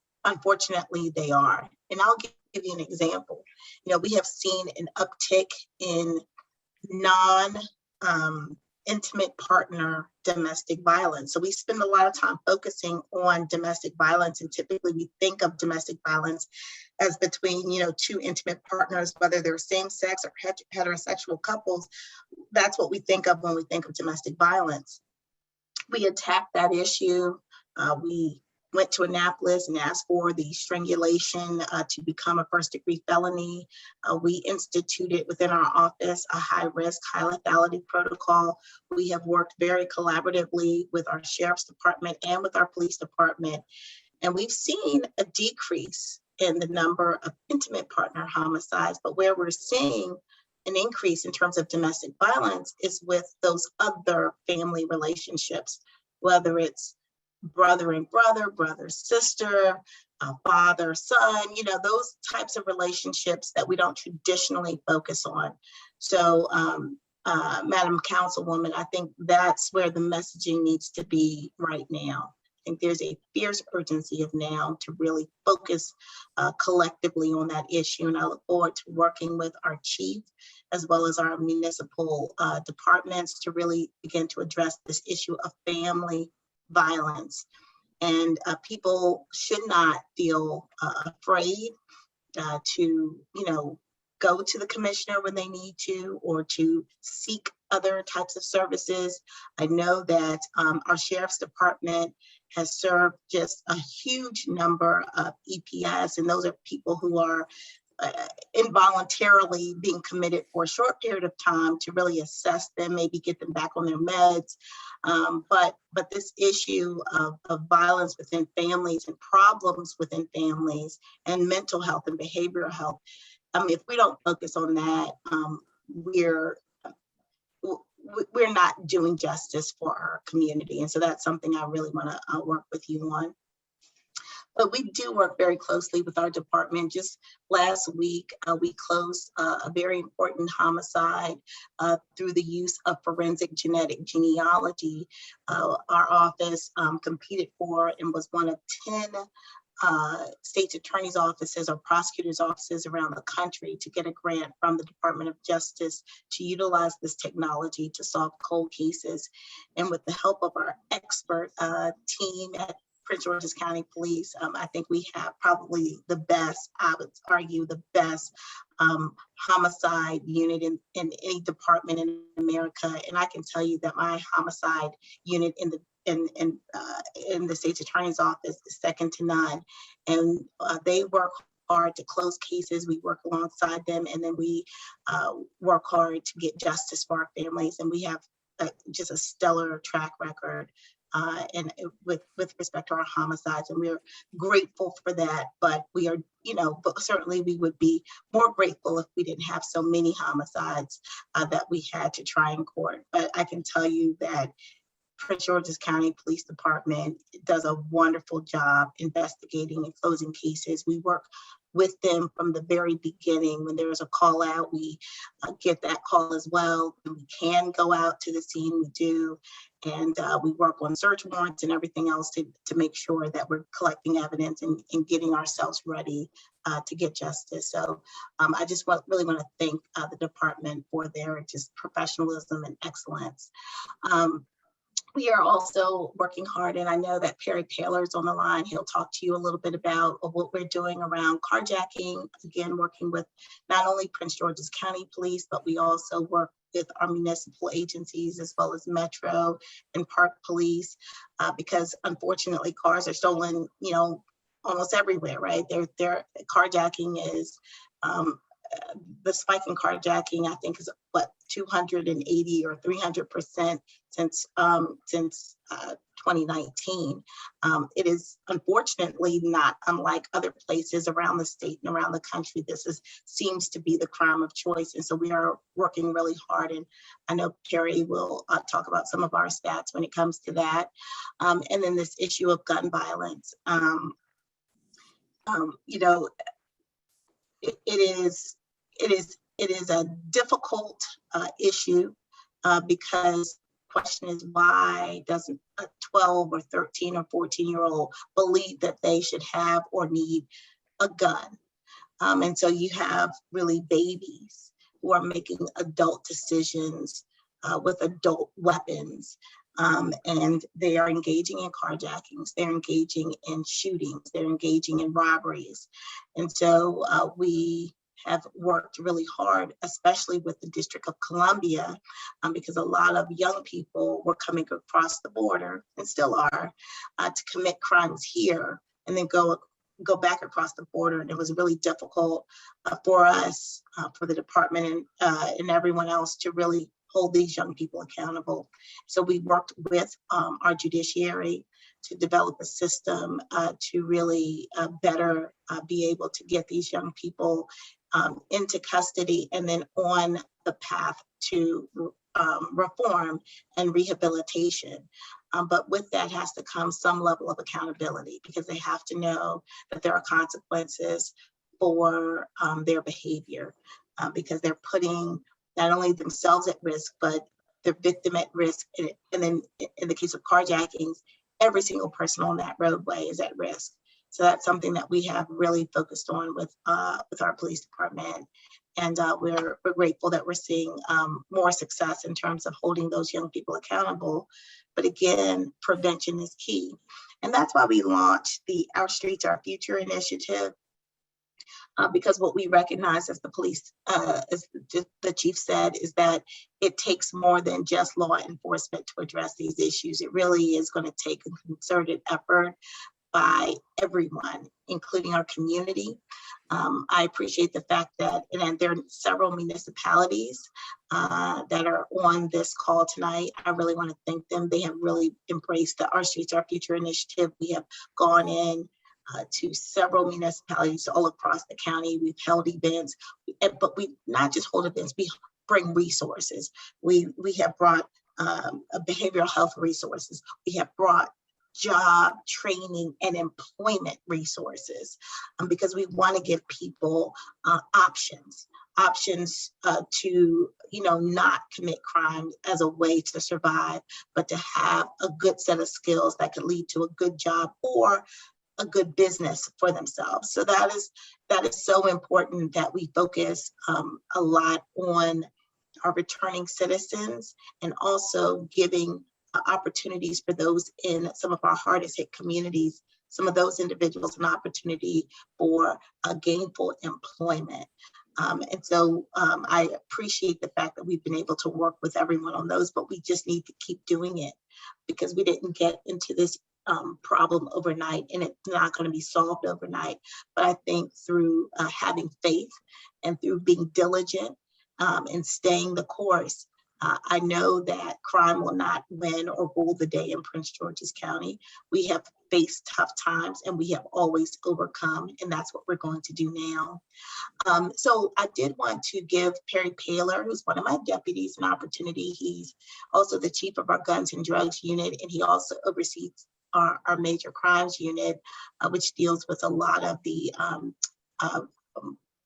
they are. And I'll give you an example. You know, we have seen an uptick in intimate partner domestic violence. So we spend a lot of time focusing on domestic violence, and typically we think of domestic violence as between, you know, two intimate partners, whether they're same sex or heterosexual couples. That's what we think of when we think of domestic violence. We attacked that issue. We went to Annapolis and asked for the strangulation to become a first-degree felony. We instituted within our office a high-risk, high-lethality protocol. We have worked very collaboratively with our sheriff's department and with our police department. And we've seen a decrease in the number of intimate partner homicides, but where we're seeing an increase in terms of domestic violence is with those other family relationships, whether it's brother and brother, brother, sister, father, son, you know, those types of relationships that we don't traditionally focus on. So, Madam Councilwoman, I think that's where the messaging needs to be right now. I think there's a fierce urgency of now to really focus collectively on that issue. And I look forward to working with our chief as well as our municipal departments to really begin to address this issue of family violence. And people should not feel afraid to, you know, go to the commissioner when they need to, or to seek other types of services. I know that our sheriff's department has served just a huge number of EPS, and those are people who are involuntarily being committed for a short period of time to really assess them, maybe get them back on their meds. But this issue of violence within families and problems within families and mental health and behavioral health, if we don't focus on that, we're not doing justice for our community. And so that's something I really want to work with you on. But we do work very closely with our department. Just last week, we closed a very important homicide through the use of forensic genetic genealogy. Our office competed for and was one of 10 state's attorney's offices or prosecutors' offices around the country to get a grant from the Department of Justice to utilize this technology to solve cold cases. And with the help of our expert team at Prince George's County Police, I think we have probably the best, I would argue, the best homicide unit in any department in America. And I can tell you that my homicide unit in the state's attorney's office is second to none. And they work hard to close cases. We work alongside them, and then we work hard to get justice for our families. And we have just a stellar track record and with respect to our homicides, and we're grateful for that. But we are but certainly we would be more grateful if we didn't have so many homicides that we had to try in court. But I can tell you that Prince George's County Police Department does a wonderful job investigating and closing cases. We work with them from the very beginning. When there's a call out, we get that call as well. When we can go out to the scene, we do. And we work on search warrants and everything else to make sure that we're collecting evidence and getting ourselves ready to get justice. So I just really want to thank the department for their just professionalism and excellence. We are also working hard, and I know that Perry Taylor's on the line. He'll talk to you a little bit about what we're doing around carjacking. Again, working with not only Prince George's County Police, but we also work with our municipal agencies as well as Metro and Park Police, because unfortunately cars are stolen, almost everywhere, right? Carjacking is, the spike in carjacking, I think, is what, 280 or 300% since 2019. It is unfortunately not unlike other places around the state and around the country. This seems to be the crime of choice. And so we are working really hard. And I know Perry will talk about some of our stats when it comes to that. And then this issue of gun violence. It is a difficult issue because the question is, why doesn't a 12 or 13 or 14-year-old believe that they should have or need a gun? And so you have really babies who are making adult decisions with adult weapons. And they are engaging in carjackings, they're engaging in shootings, they're engaging in robberies. And so we have worked really hard, especially with the District of Columbia, because a lot of young people were coming across the border, and still are, to commit crimes here and then go back across the border. And it was really difficult for us, for the department and everyone else to really hold these young people accountable. So we worked with our judiciary to develop a system to really better be able to get these young people into custody and then on the path to reform and rehabilitation. But with that has to come some level of accountability, because they have to know that there are consequences for their behavior, because they're putting not only themselves at risk, but their victim at risk. And then in the case of carjackings, every single person on that roadway is at risk. So that's something that we have really focused on with our police department. And we're grateful that we're seeing more success in terms of holding those young people accountable. But again, prevention is key. And that's why we launched the Our Streets, Our Future initiative. Because what we recognize as the police, as the chief said, is that it takes more than just law enforcement to address these issues. It really is going to take a concerted effort by everyone, including our community. I appreciate the fact that, and there are several municipalities that are on this call tonight. I really want to thank them. They have really embraced the Our Streets, Our Future initiative. We have gone in to several municipalities all across the county. We've held events, but we not just hold events, we bring resources. We have brought behavioral health resources. We have brought job training and employment resources, because we want to give people options to not commit crimes as a way to survive, but to have a good set of skills that could lead to a good job or a good business for themselves. So that is so important that we focus a lot on our returning citizens, and also giving opportunities for those in some of our hardest hit communities, some of those individuals an opportunity for gainful employment. And so I appreciate the fact that we've been able to work with everyone on those, but we just need to keep doing it, because we didn't get into this problem overnight, and it's not going to be solved overnight. But I think through having faith and through being diligent and staying the course, I know that crime will not win or rule the day in Prince George's County. We have faced tough times, and we have always overcome, and that's what we're going to do now. So I did want to give Perry Paler, who's one of my deputies, an opportunity. He's also the chief of our Guns and Drugs unit, and he also oversees our major crimes unit, which deals with a lot of the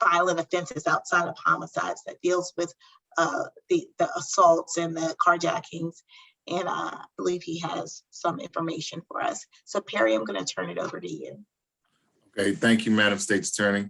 violent offenses outside of homicides, that deals with the assaults and the carjackings. And I believe he has some information for us. So Perry, I'm going to turn it over to you. Okay, thank you, Madam State's Attorney.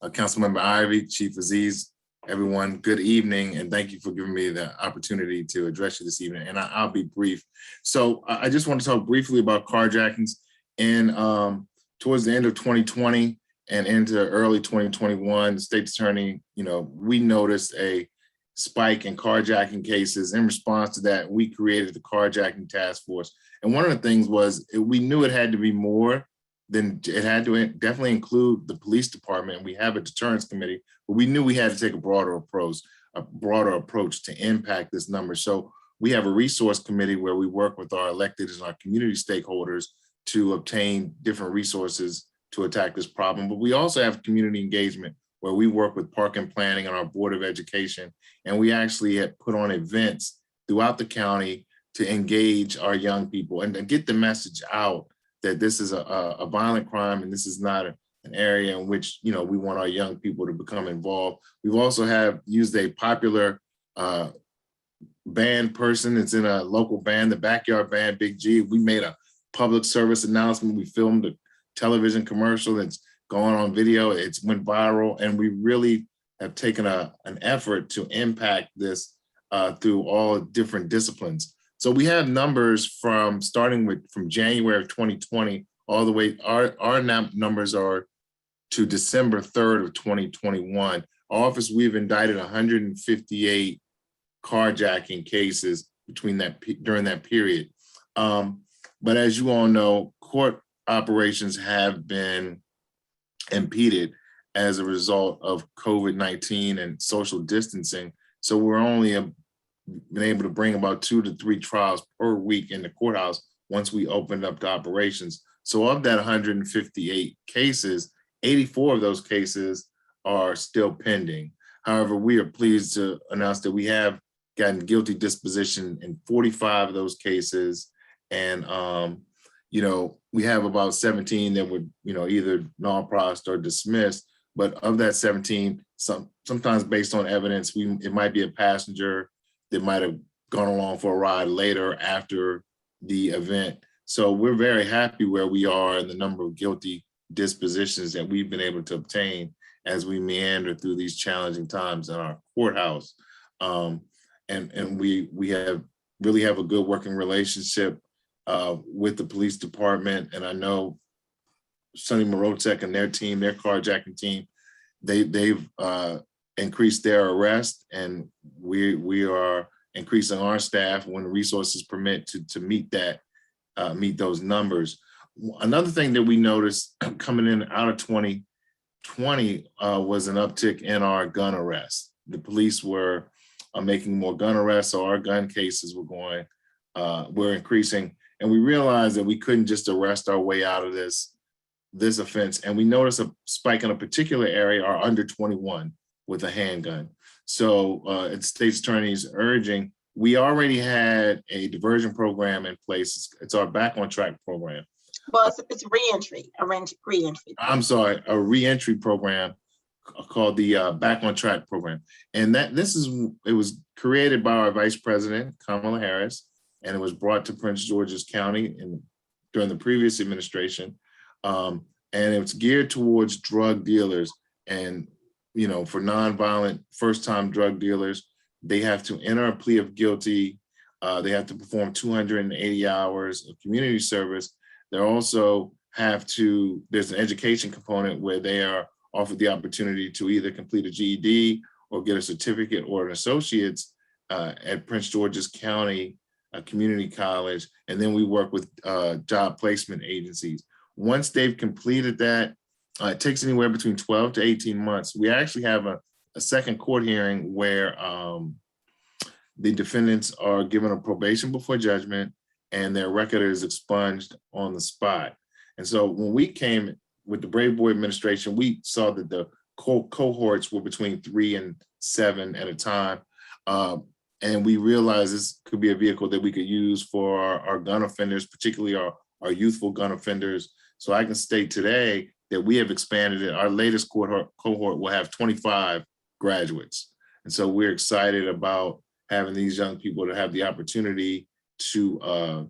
Councilmember Ivy, Chief Aziz, everyone, good evening, and thank you for giving me the opportunity to address you this evening, and I'll be brief. So I just want to talk briefly about carjackings. And towards the end of 2020 and into early 2021, the State's Attorney, we noticed a spike in carjacking cases. In response to that, we created the Carjacking Task Force. And one of the things was we knew it had to be more. Then it had to definitely include the police department. We have a deterrence committee, but we knew we had to take a broader approach to impact this number. So we have a resource committee where we work with our elected and our community stakeholders to obtain different resources to attack this problem. But we also have community engagement where we work with Park and Planning and our Board of Education. And we actually have put on events throughout the county to engage our young people and to get the message out that this is a violent crime and this is not an area in which we want our young people to become involved. We've also used a popular band person. It's in a local band, the Backyard Band, Big G. We made a public service announcement. We filmed a television commercial that's gone on video. It's went viral, and we really have taken an effort to impact this through all different disciplines. So we have numbers from January of 2020 all the way. Our numbers are to December 3rd of 2021. Our office, we've indicted 158 carjacking cases during that period. But as you all know, court operations have been impeded as a result of COVID-19 and social distancing. So we're only been able to bring about 2 to 3 trials per week in the courthouse once we opened up the operations. So of that 158 cases, 84 of those cases are still pending. However, we are pleased to announce that we have gotten guilty disposition in 45 of those cases. And, we have about 17 that were, either non-prosecuted or dismissed. But of that 17, sometimes based on evidence, it might be a passenger that might have gone along for a ride later after the event. So we're very happy where we are in the number of guilty dispositions that we've been able to obtain as we meander through these challenging times in our courthouse. And we really have a good working relationship with the police department. And I know Sonny Morotek and their team, their carjacking team, they've increased their arrest, and we are increasing our staff when resources permit to meet those numbers. Another thing that we noticed coming in out of 2020 was an uptick in our gun arrests. The police were making more gun arrests, so our gun cases were increasing, and we realized that we couldn't just arrest our way out of this offense. And we noticed a spike in a particular area, our under 21 with a handgun. So at the state's attorney's urging, we already had a diversion program in place. It's our Back on Track program. Well, it's reentry, reentry. I'm sorry, a reentry program called the Back on Track program. And it was created by our Vice President, Kamala Harris, and it was brought to Prince George's County during the previous administration. And it's geared towards drug dealers. And for nonviolent first-time drug dealers, they have to enter a plea of guilty. They have to perform 280 hours of community service. They also there's an education component where they are offered the opportunity to either complete a GED or get a certificate or an associate's at Prince George's County Community College. And then we work with job placement agencies. Once they've completed that, it takes anywhere between 12 to 18 months. We actually have a second court hearing where the defendants are given a probation before judgment and their record is expunged on the spot. And so when we came with the Braveboy administration, we saw that the cohorts were between 3 and 7 at a time. And we realized this could be a vehicle that we could use for our gun offenders, particularly our youthful gun offenders. So I can state today that we have expanded it. Our latest cohort will have 25 graduates. And so we're excited about having these young people to have the opportunity to,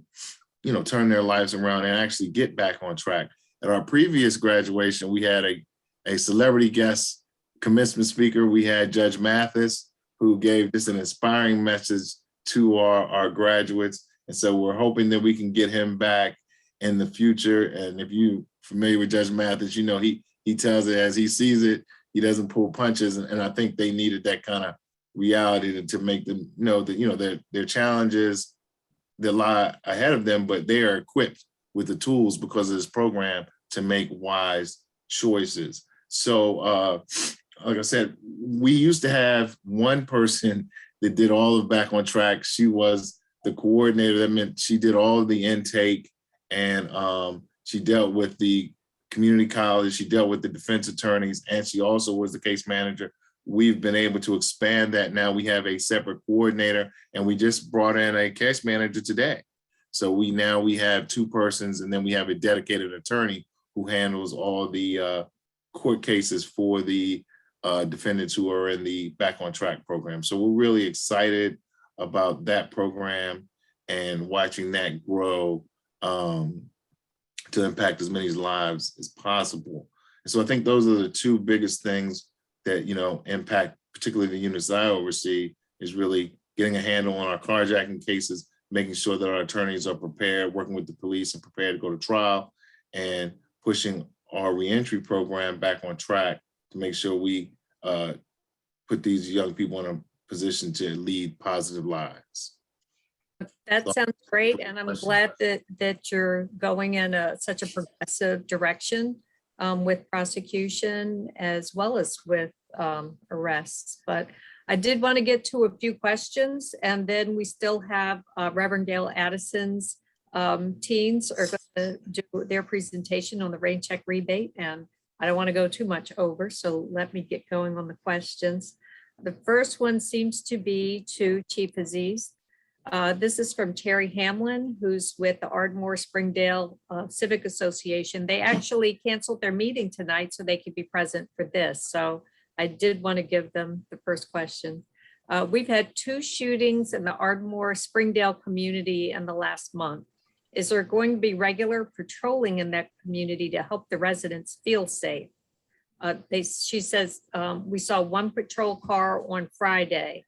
turn their lives around and actually get back on track. At our previous graduation, we had a celebrity guest commencement speaker. We had Judge Mathis, who gave just an inspiring message to our graduates. And so we're hoping that we can get him back in the future. And if you're familiar with Judge Mathis, he tells it as he sees it. He doesn't pull punches. And I think they needed that kind of reality to make them know that, their challenges that lie ahead of them, but they are equipped with the tools because of this program to make wise choices. So, like I said, we used to have one person that did all of Back on Track. She was the coordinator. That meant she did all of the intake, and she dealt with the community college. She dealt with the defense attorneys, and she also was the case manager. We've been able to expand that. Now we have a separate coordinator, and we just brought in a case manager today. So we have 2 persons, and then we have a dedicated attorney who handles all the court cases for the defendants who are in the Back on Track program. So we're really excited about that program and watching that grow to impact as many lives as possible. And so I think those are the 2 biggest things that, impact particularly the units that I oversee, is really getting a handle on our carjacking cases, making sure that our attorneys are prepared, working with the police and prepared to go to trial, and pushing our reentry program back on track to make sure we put these young people in a position to lead positive lives. That sounds great. And I'm glad that you're going in such a progressive direction with prosecution as well as with arrests. But I did want to get to a few questions, and then we still have Reverend Dale Addison's teens are going to do their presentation on the Rain Check Rebate, and I don't want to go too much over, so let me get going on the questions. The first one seems to be to Chief Aziz. This is from Terry Hamlin, who's with the Ardmore Springdale Civic Association. They actually canceled their meeting tonight so they could be present for this. So I did want to give them the first question. We've had 2 shootings in the Ardmore Springdale community in the last month. Is there going to be regular patrolling in that community to help the residents feel safe? She says, we saw 1 patrol car on Friday.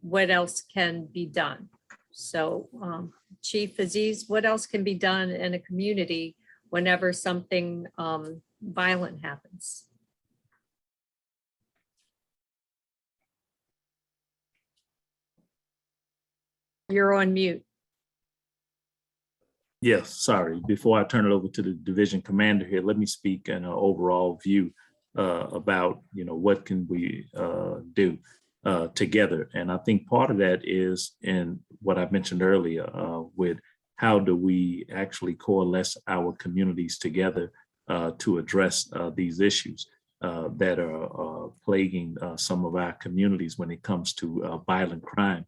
What else can be done? So Chief Aziz, what else can be done in a community whenever something violent happens? You're on mute. Yes, sorry. Before I turn it over to the division commander here, let me speak in an overall view about, what can we do together. And I think part of that is in what I mentioned earlier with how do we actually coalesce our communities together to address these issues that are plaguing some of our communities when it comes to violent crime,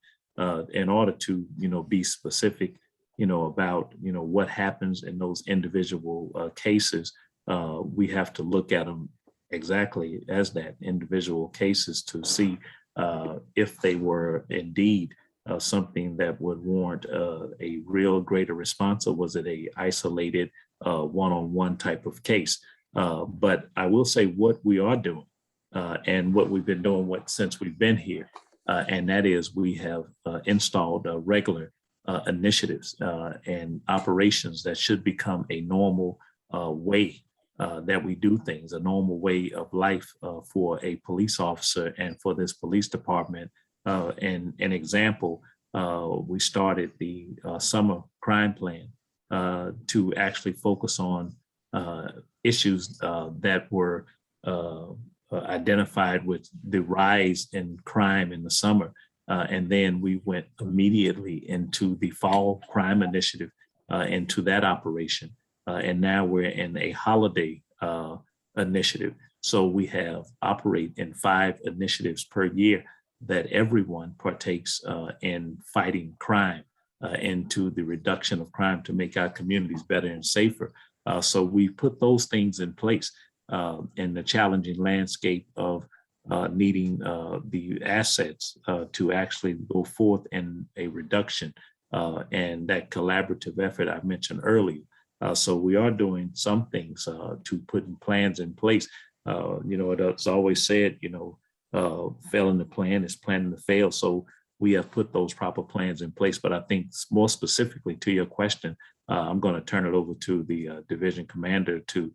in order to, be specific about, what happens in those individual cases. We have to look at them exactly as that, individual cases, to see if they were indeed something that would warrant a real greater response, or was it a isolated one-on-one type of case. But I will say what we are doing and what we've been doing since we've been here, and that is we have installed regular initiatives and operations that should become a normal way that we do things, a normal way of life for a police officer and for this police department. And an example, we started the summer crime plan to actually focus on issues that were identified with the rise in crime in the summer. And then we went immediately into the fall crime initiative, into that operation. and now we're in a holiday initiative. So we operate in 5 initiatives per year that everyone partakes in fighting crime, into the reduction of crime to make our communities better and safer. So we put those things in place in the challenging landscape of needing the assets to actually go forth in a reduction and that collaborative effort I mentioned earlier. So we are doing some things to put plans in place. It's always said, failing to plan is planning to fail. So we have put those proper plans in place. But I think more specifically to your question, I'm going to turn it over to the division commander to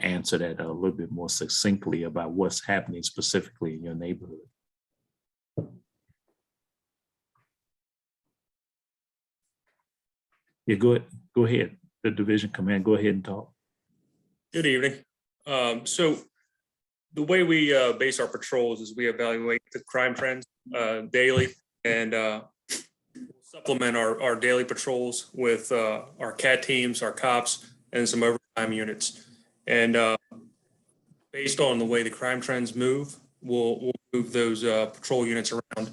answer that a little bit more succinctly about what's happening specifically in your neighborhood. Yeah, go ahead. The division commander, go ahead and talk. Good evening. So the way we base our patrols is we evaluate the crime trends daily and supplement our daily patrols with our CAT teams, our cops, and some overtime units. And based on the way the crime trends move, we'll move those patrol units around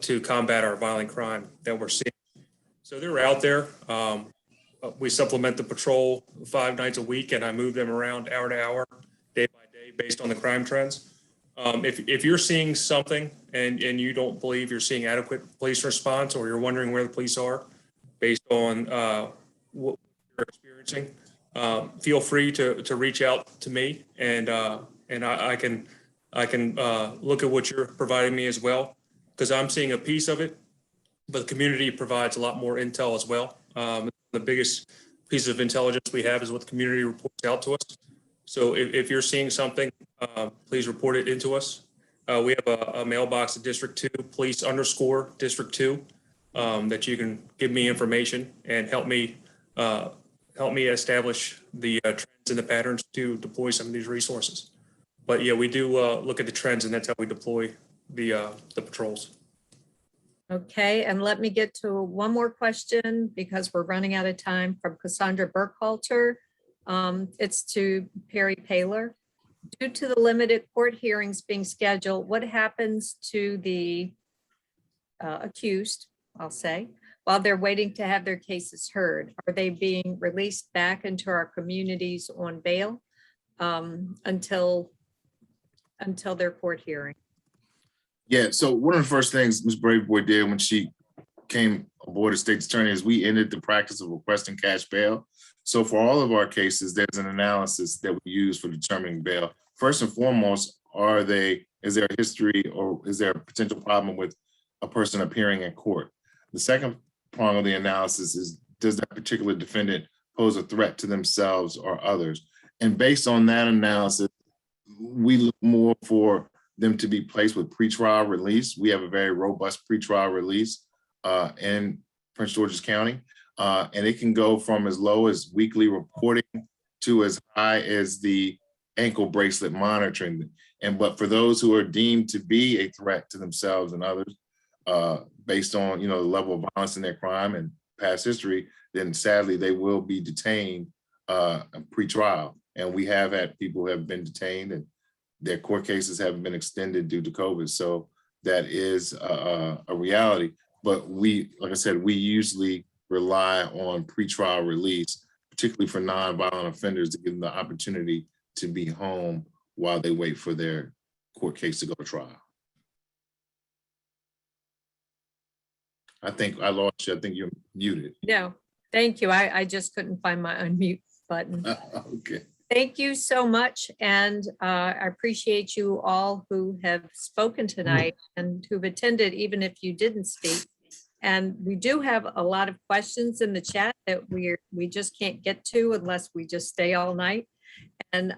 to combat our violent crime that we're seeing. So they're out there. We supplement the patrol 5 nights a week, and I move them around hour to hour, day by day, based on the crime trends. If you're seeing something and you don't believe you're seeing adequate police response, or you're wondering where the police are based on what you're experiencing, feel free to reach out to me, and I can look at what you're providing me as well, because I'm seeing a piece of it, but the community provides a lot more intel as well. The biggest piece of intelligence we have is what the community reports out to us. So if you're seeing something, please report it into us. We have a mailbox at District 2, police_District 2, that you can give me information and help me establish the trends and the patterns to deploy some of these resources. But yeah, we do look at the trends, and that's how we deploy the patrols. Okay, and let me get to one more question because we're running out of time, from Cassandra Burkhalter. It's to Perry Paler. Due to the limited court hearings being scheduled, what happens to the accused, I'll say, while they're waiting to have their cases heard? Are they being released back into our communities on bail until their court hearing? Yeah, so one of the first things Ms. Braveboy did when she came aboard as state's attorney is we ended the practice of requesting cash bail. So for all of our cases, there's an analysis that we use for determining bail. First and foremost, is there a history or is there a potential problem with a person appearing in court? The second prong of the analysis is, does that particular defendant pose a threat to themselves or others? And based on that analysis, we look more for them to be placed with pretrial release. We have a very robust pretrial release in Prince George's County. And it can go from as low as weekly reporting to as high as the ankle bracelet monitoring. But for those who are deemed to be a threat to themselves and others, based on the level of violence in their crime and past history, then sadly they will be detained pre-trial. And we have had people who have been detained and their court cases haven't been extended due to COVID. So that is a reality. But like I said, we usually rely on pretrial release, particularly for nonviolent offenders, to give them the opportunity to be home while they wait for their court case to go to trial. I think I lost you. I think you're muted. No, thank you. I just couldn't find my unmute button. Okay. Thank you so much. And I appreciate you all who have spoken tonight and who've attended, even if you didn't speak. And we do have a lot of questions in the chat that we just can't get to unless we just stay all night. And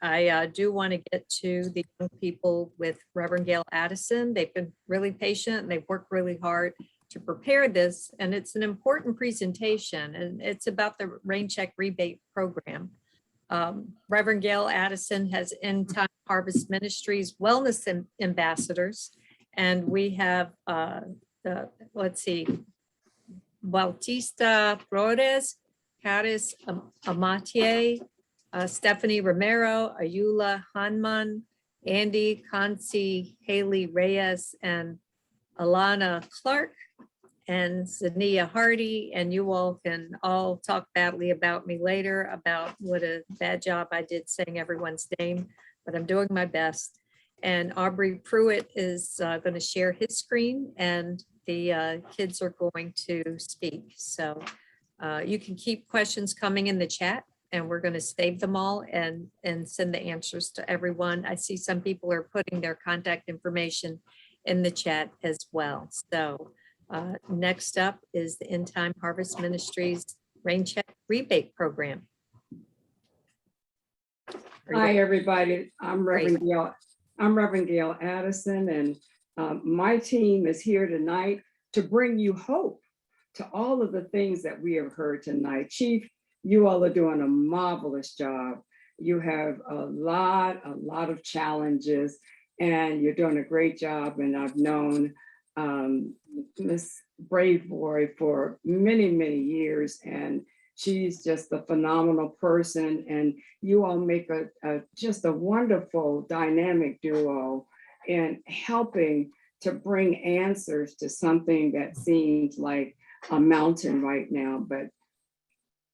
I do want to get to the young people with Reverend Gail Addison. They've been really patient and they've worked really hard to prepare this. And it's an important presentation, and it's about the Rain Check Rebate Program. Reverend Gail Addison has End Time Harvest Ministries Wellness Ambassadors, and we have let's see, Bautista Flores Caris Amatier, Stephanie Romero, Ayula Hanman, Andy Kansi, Haley Reyes, and Alana Clark, and Zania Hardy. And you all can all talk badly about me later about what a bad job I did saying everyone's name, but I'm doing my best. And Aubrey Pruitt is going to share his screen, and the kids are going to speak. So you can keep questions coming in the chat, and we're going to save them all and send the answers to everyone. I see some people are putting their contact information in the chat as well. So next up is the End Time Harvest Ministries Rain Check Rebate Program. Hi, everybody. I'm Great. Reverend Gail Addison, and my team is here tonight to bring you hope to all of the things that we have heard tonight. Chief, you all are doing a marvelous job. You have a lot of challenges, and you're doing a great job. And I've known Miss Braveboy for many, many years, and she's just a phenomenal person, and you all make just a wonderful dynamic duo in helping to bring answers to something that seems like a mountain right now. But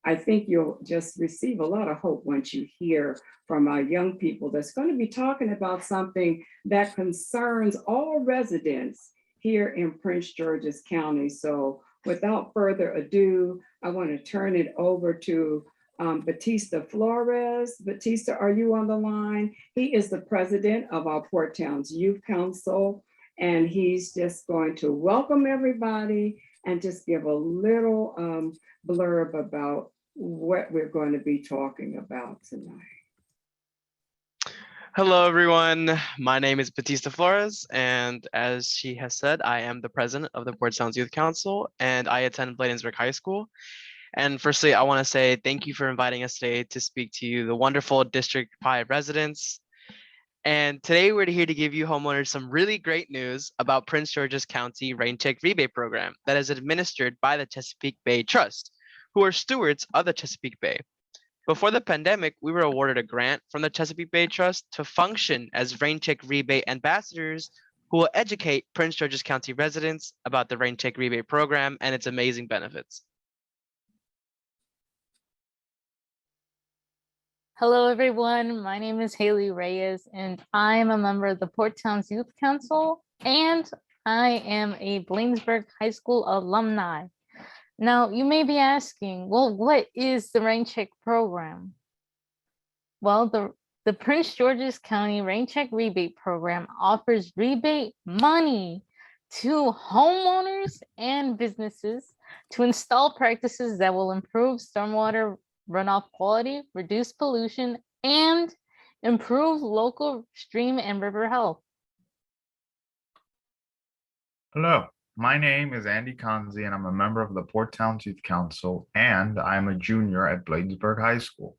I think you'll just receive a lot of hope once you hear from our young people that's going to be talking about something that concerns all residents here in Prince George's County. So without further ado, I want to turn it over to Batista Flores. Batista, are you on the line? He is the president of our Port Towns Youth Council, and he's just going to welcome everybody and just give a little blurb about what we're going to be talking about tonight. Hello, everyone. My name is Batista Flores, and as she has said, I am the president of the Port Towns Youth Council, and I attend Bladensburg High School. And firstly, I want to say thank you for inviting us today to speak to you, the wonderful District 5 residents. And today we're here to give you homeowners some really great news about Prince George's County Rain Check Rebate Program that is administered by the Chesapeake Bay Trust, who are stewards of the Chesapeake Bay. Before the pandemic, we were awarded a grant from the Chesapeake Bay Trust to function as Rain Check Rebate ambassadors who will educate Prince George's County residents about the Rain Check Rebate Program and its amazing benefits. Hello, everyone. My name is Haley Reyes, and I am a member of the Port Towns Youth Council, and I am a Bladensburg High School alumni. Now, you may be asking, well, what is the Rain Check program? Well, the Prince George's County Rain Check Rebate Program offers rebate money to homeowners and businesses to install practices that will improve stormwater runoff quality, reduce pollution, and improve local stream and river health. Hello, my name is Andy Kansi, and I'm a member of the Port Towns Youth Council, and I'm a junior at Bladensburg High School.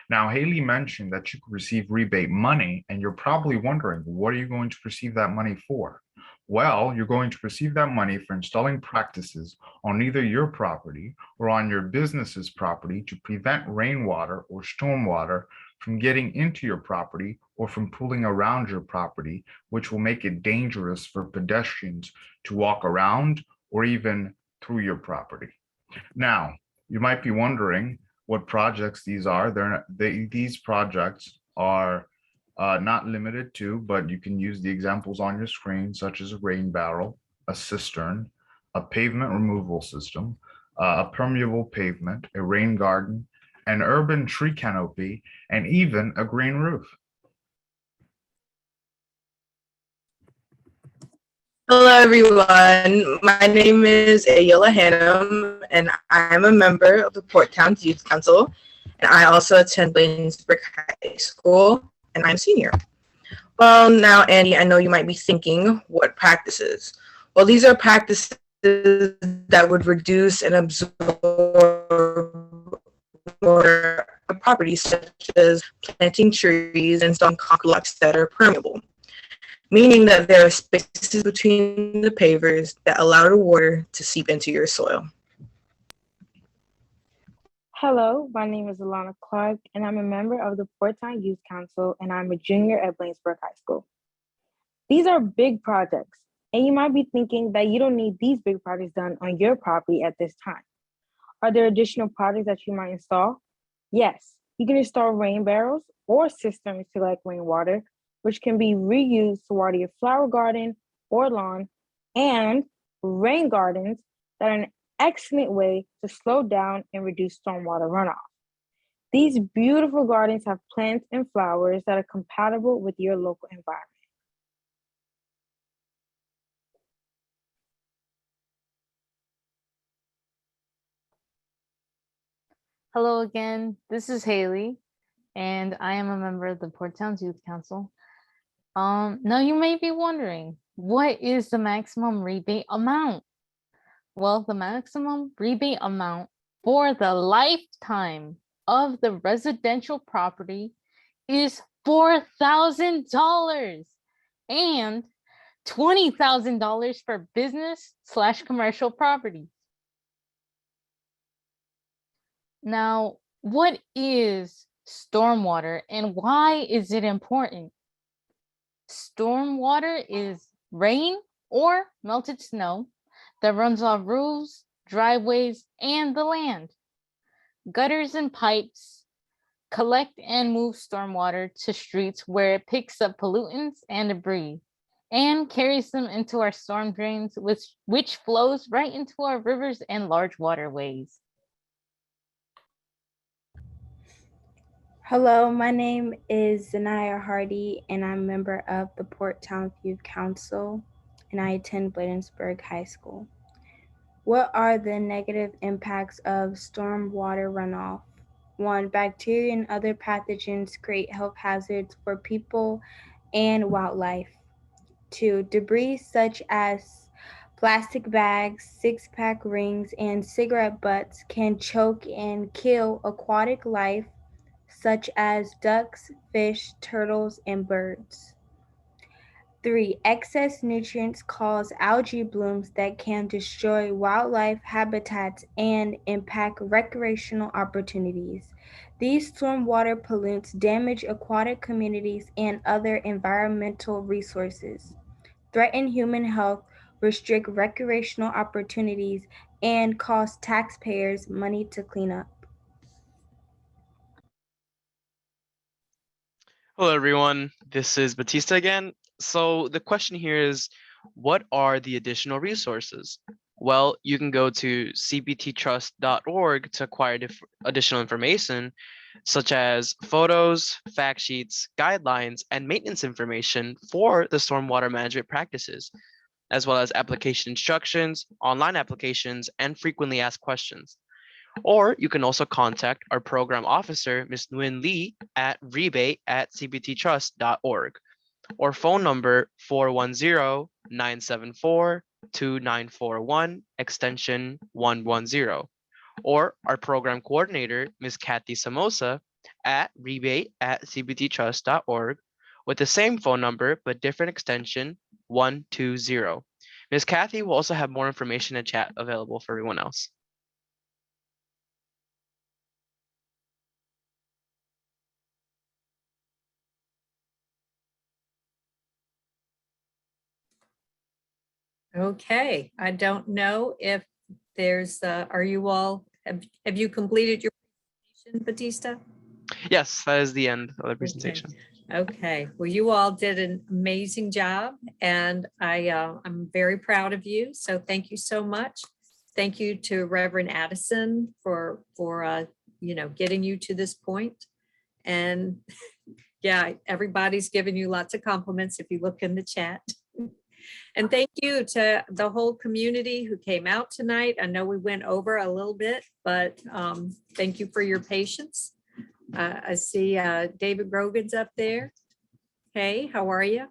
Now, Haley mentioned that you could receive rebate money, and you're probably wondering, what are you going to receive that money for? Well, you're going to receive that money for installing practices on either your property or on your business's property to prevent rainwater or stormwater from getting into your property or from pooling around your property, which will make it dangerous for pedestrians to walk around or even through your property. Now, you might be wondering what projects these are. These projects are not limited to, but you can use the examples on your screen, such as a rain barrel, a cistern, a pavement removal system, a permeable pavement, a rain garden, an urban tree canopy, and even a green roof. Hello, everyone. My name is Ayola Hannum, and I'm a member of the Port Towns Youth Council, and I also attend Bladensburg High School, and I'm a senior. Well, now, Andy, I know you might be thinking, what practices? Well, these are practices that would reduce and absorb water properties, such as planting trees and some concrete blocks that are permeable, meaning that there are spaces between the pavers that allow the water to seep into your soil. Hello, my name is Alana Clark, and I'm a member of the Port Town Youth Council, and I'm a junior at Bladensburg High School. These are big projects, and you might be thinking that you don't need these big projects done on your property at this time. Are there additional projects that you might install? Yes, you can install rain barrels or cisterns to collect rainwater, which can be reused to water your flower garden or lawn, and rain gardens that are an excellent way to slow down and reduce stormwater runoff. These beautiful gardens have plants and flowers that are compatible with your local environment. Hello again, this is Haley, and I am a member of the Port Towns Youth Council. Now you may be wondering, what is the maximum rebate amount? Well, the maximum rebate amount for the lifetime of the residential property is $4,000 and $20,000 for business/commercial property. Now, what is stormwater and why is it important? Stormwater is rain or melted snow that runs off roofs, driveways, and the land. Gutters and pipes collect and move stormwater to streets where it picks up pollutants and debris and carries them into our storm drains, which flows right into our rivers and large waterways. Hello, my name is Zanaya Hardy, and I'm a member of the Port Town Youth Council, and I attend Bladensburg High School. What are the negative impacts of stormwater runoff? 1, bacteria and other pathogens create health hazards for people and wildlife. 2, debris such as plastic bags, six-pack rings, and cigarette butts can choke and kill aquatic life such as ducks, fish, turtles, and birds. 3, excess nutrients cause algae blooms that can destroy wildlife habitats and impact recreational opportunities. These stormwater pollutants damage aquatic communities and other environmental resources, threaten human health, restrict recreational opportunities, and cost taxpayers money to clean up. Hello, everyone. This is Batista again. So the question here is, what are the additional resources? Well, you can go to cbttrust.org to acquire additional information, such as photos, fact sheets, guidelines, and maintenance information for the stormwater management practices, as well as application instructions, online applications, and frequently asked questions. Or you can also contact our program officer, Ms. Nguyen Lee, at rebate@cbttrust.org, or phone number 410-974-2941, extension 110, or our program coordinator, Ms. Kathy Samosa, at rebate@cbttrust.org, with the same phone number but different extension 120. Ms. Kathy will also have more information and chat available for everyone else. Okay, I don't know if there's, are you all, have you completed your presentation, Batista? Yes, that is the end of the presentation. Okay, well, you all did an amazing job, and I'm very proud of you. So thank you so much. Thank you to Reverend Addison for getting you to this point. And yeah, everybody's giving you lots of compliments if you look in the chat. And thank you to the whole community who came out tonight. I know we went over a little bit, but thank you for your patience. I see David Grogan's up there. Hey, how are you?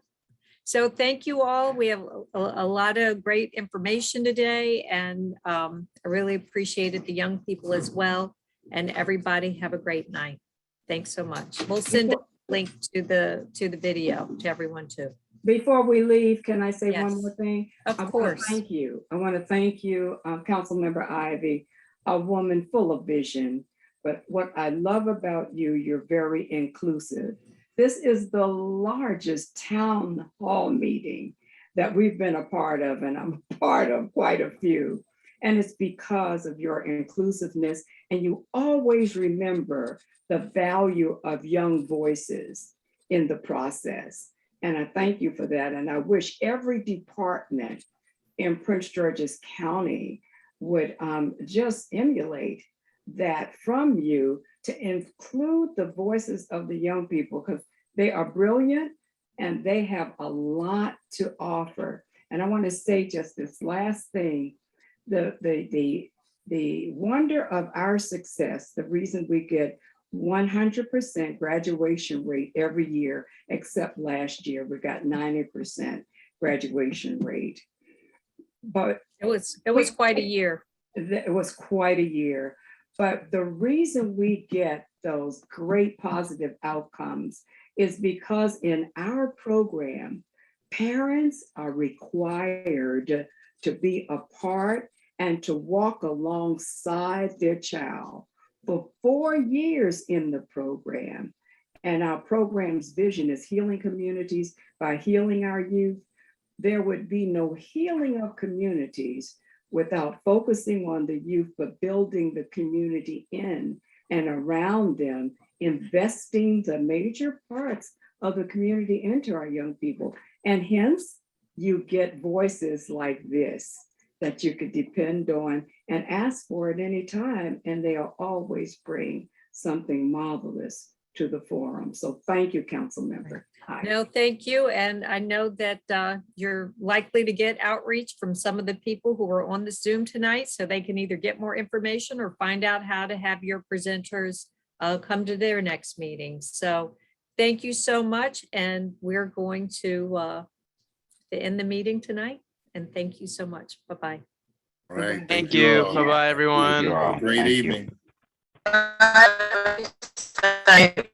So thank you all. We have a lot of great information today, and I really appreciated the young people as well. And everybody have a great night. Thanks so much. We'll send a link to the video to everyone too. Before we leave, can I say one Yes. more thing? Of course. Thank you. I want to thank you, Councilmember Ivy, a woman full of vision, But what I love about you, you're very inclusive. This is the largest town hall meeting that we've been a part of, and I'm a part of quite a few. And it's because of your inclusiveness, and you always remember the value of young voices in the process. And I thank you for that. And I wish every department in Prince George's County would just emulate that from you, to include the voices of the young people, because they are brilliant and they have a lot to offer. And I want to say just this last thing, the wonder of our success, the reason we get 100% graduation rate every year, except last year, we got 90% graduation rate. But it was quite a year. It was quite a year. But the reason we get those great positive outcomes is because in our program, parents are required to be a part and to walk alongside their child for 4 years in the program. And our program's vision is healing communities by healing our youth. There would be no healing of communities without focusing on the youth, but building the community in and around them, investing the major parts of the community into our young people. And hence, you get voices like this that you could depend on and ask for at any time, and they'll always bring something marvelous to the forum. So thank you, Council Member. Hi. No, thank you. And I know that you're likely to get outreach from some of the people who are on the Zoom tonight, so they can either get more information or find out how to have your presenters come to their next meeting. So thank you so much. And we're going to end the meeting tonight. And thank you so much. Bye-bye. All right. Thank you. all. Bye-bye, everyone. Have a great evening. Bye.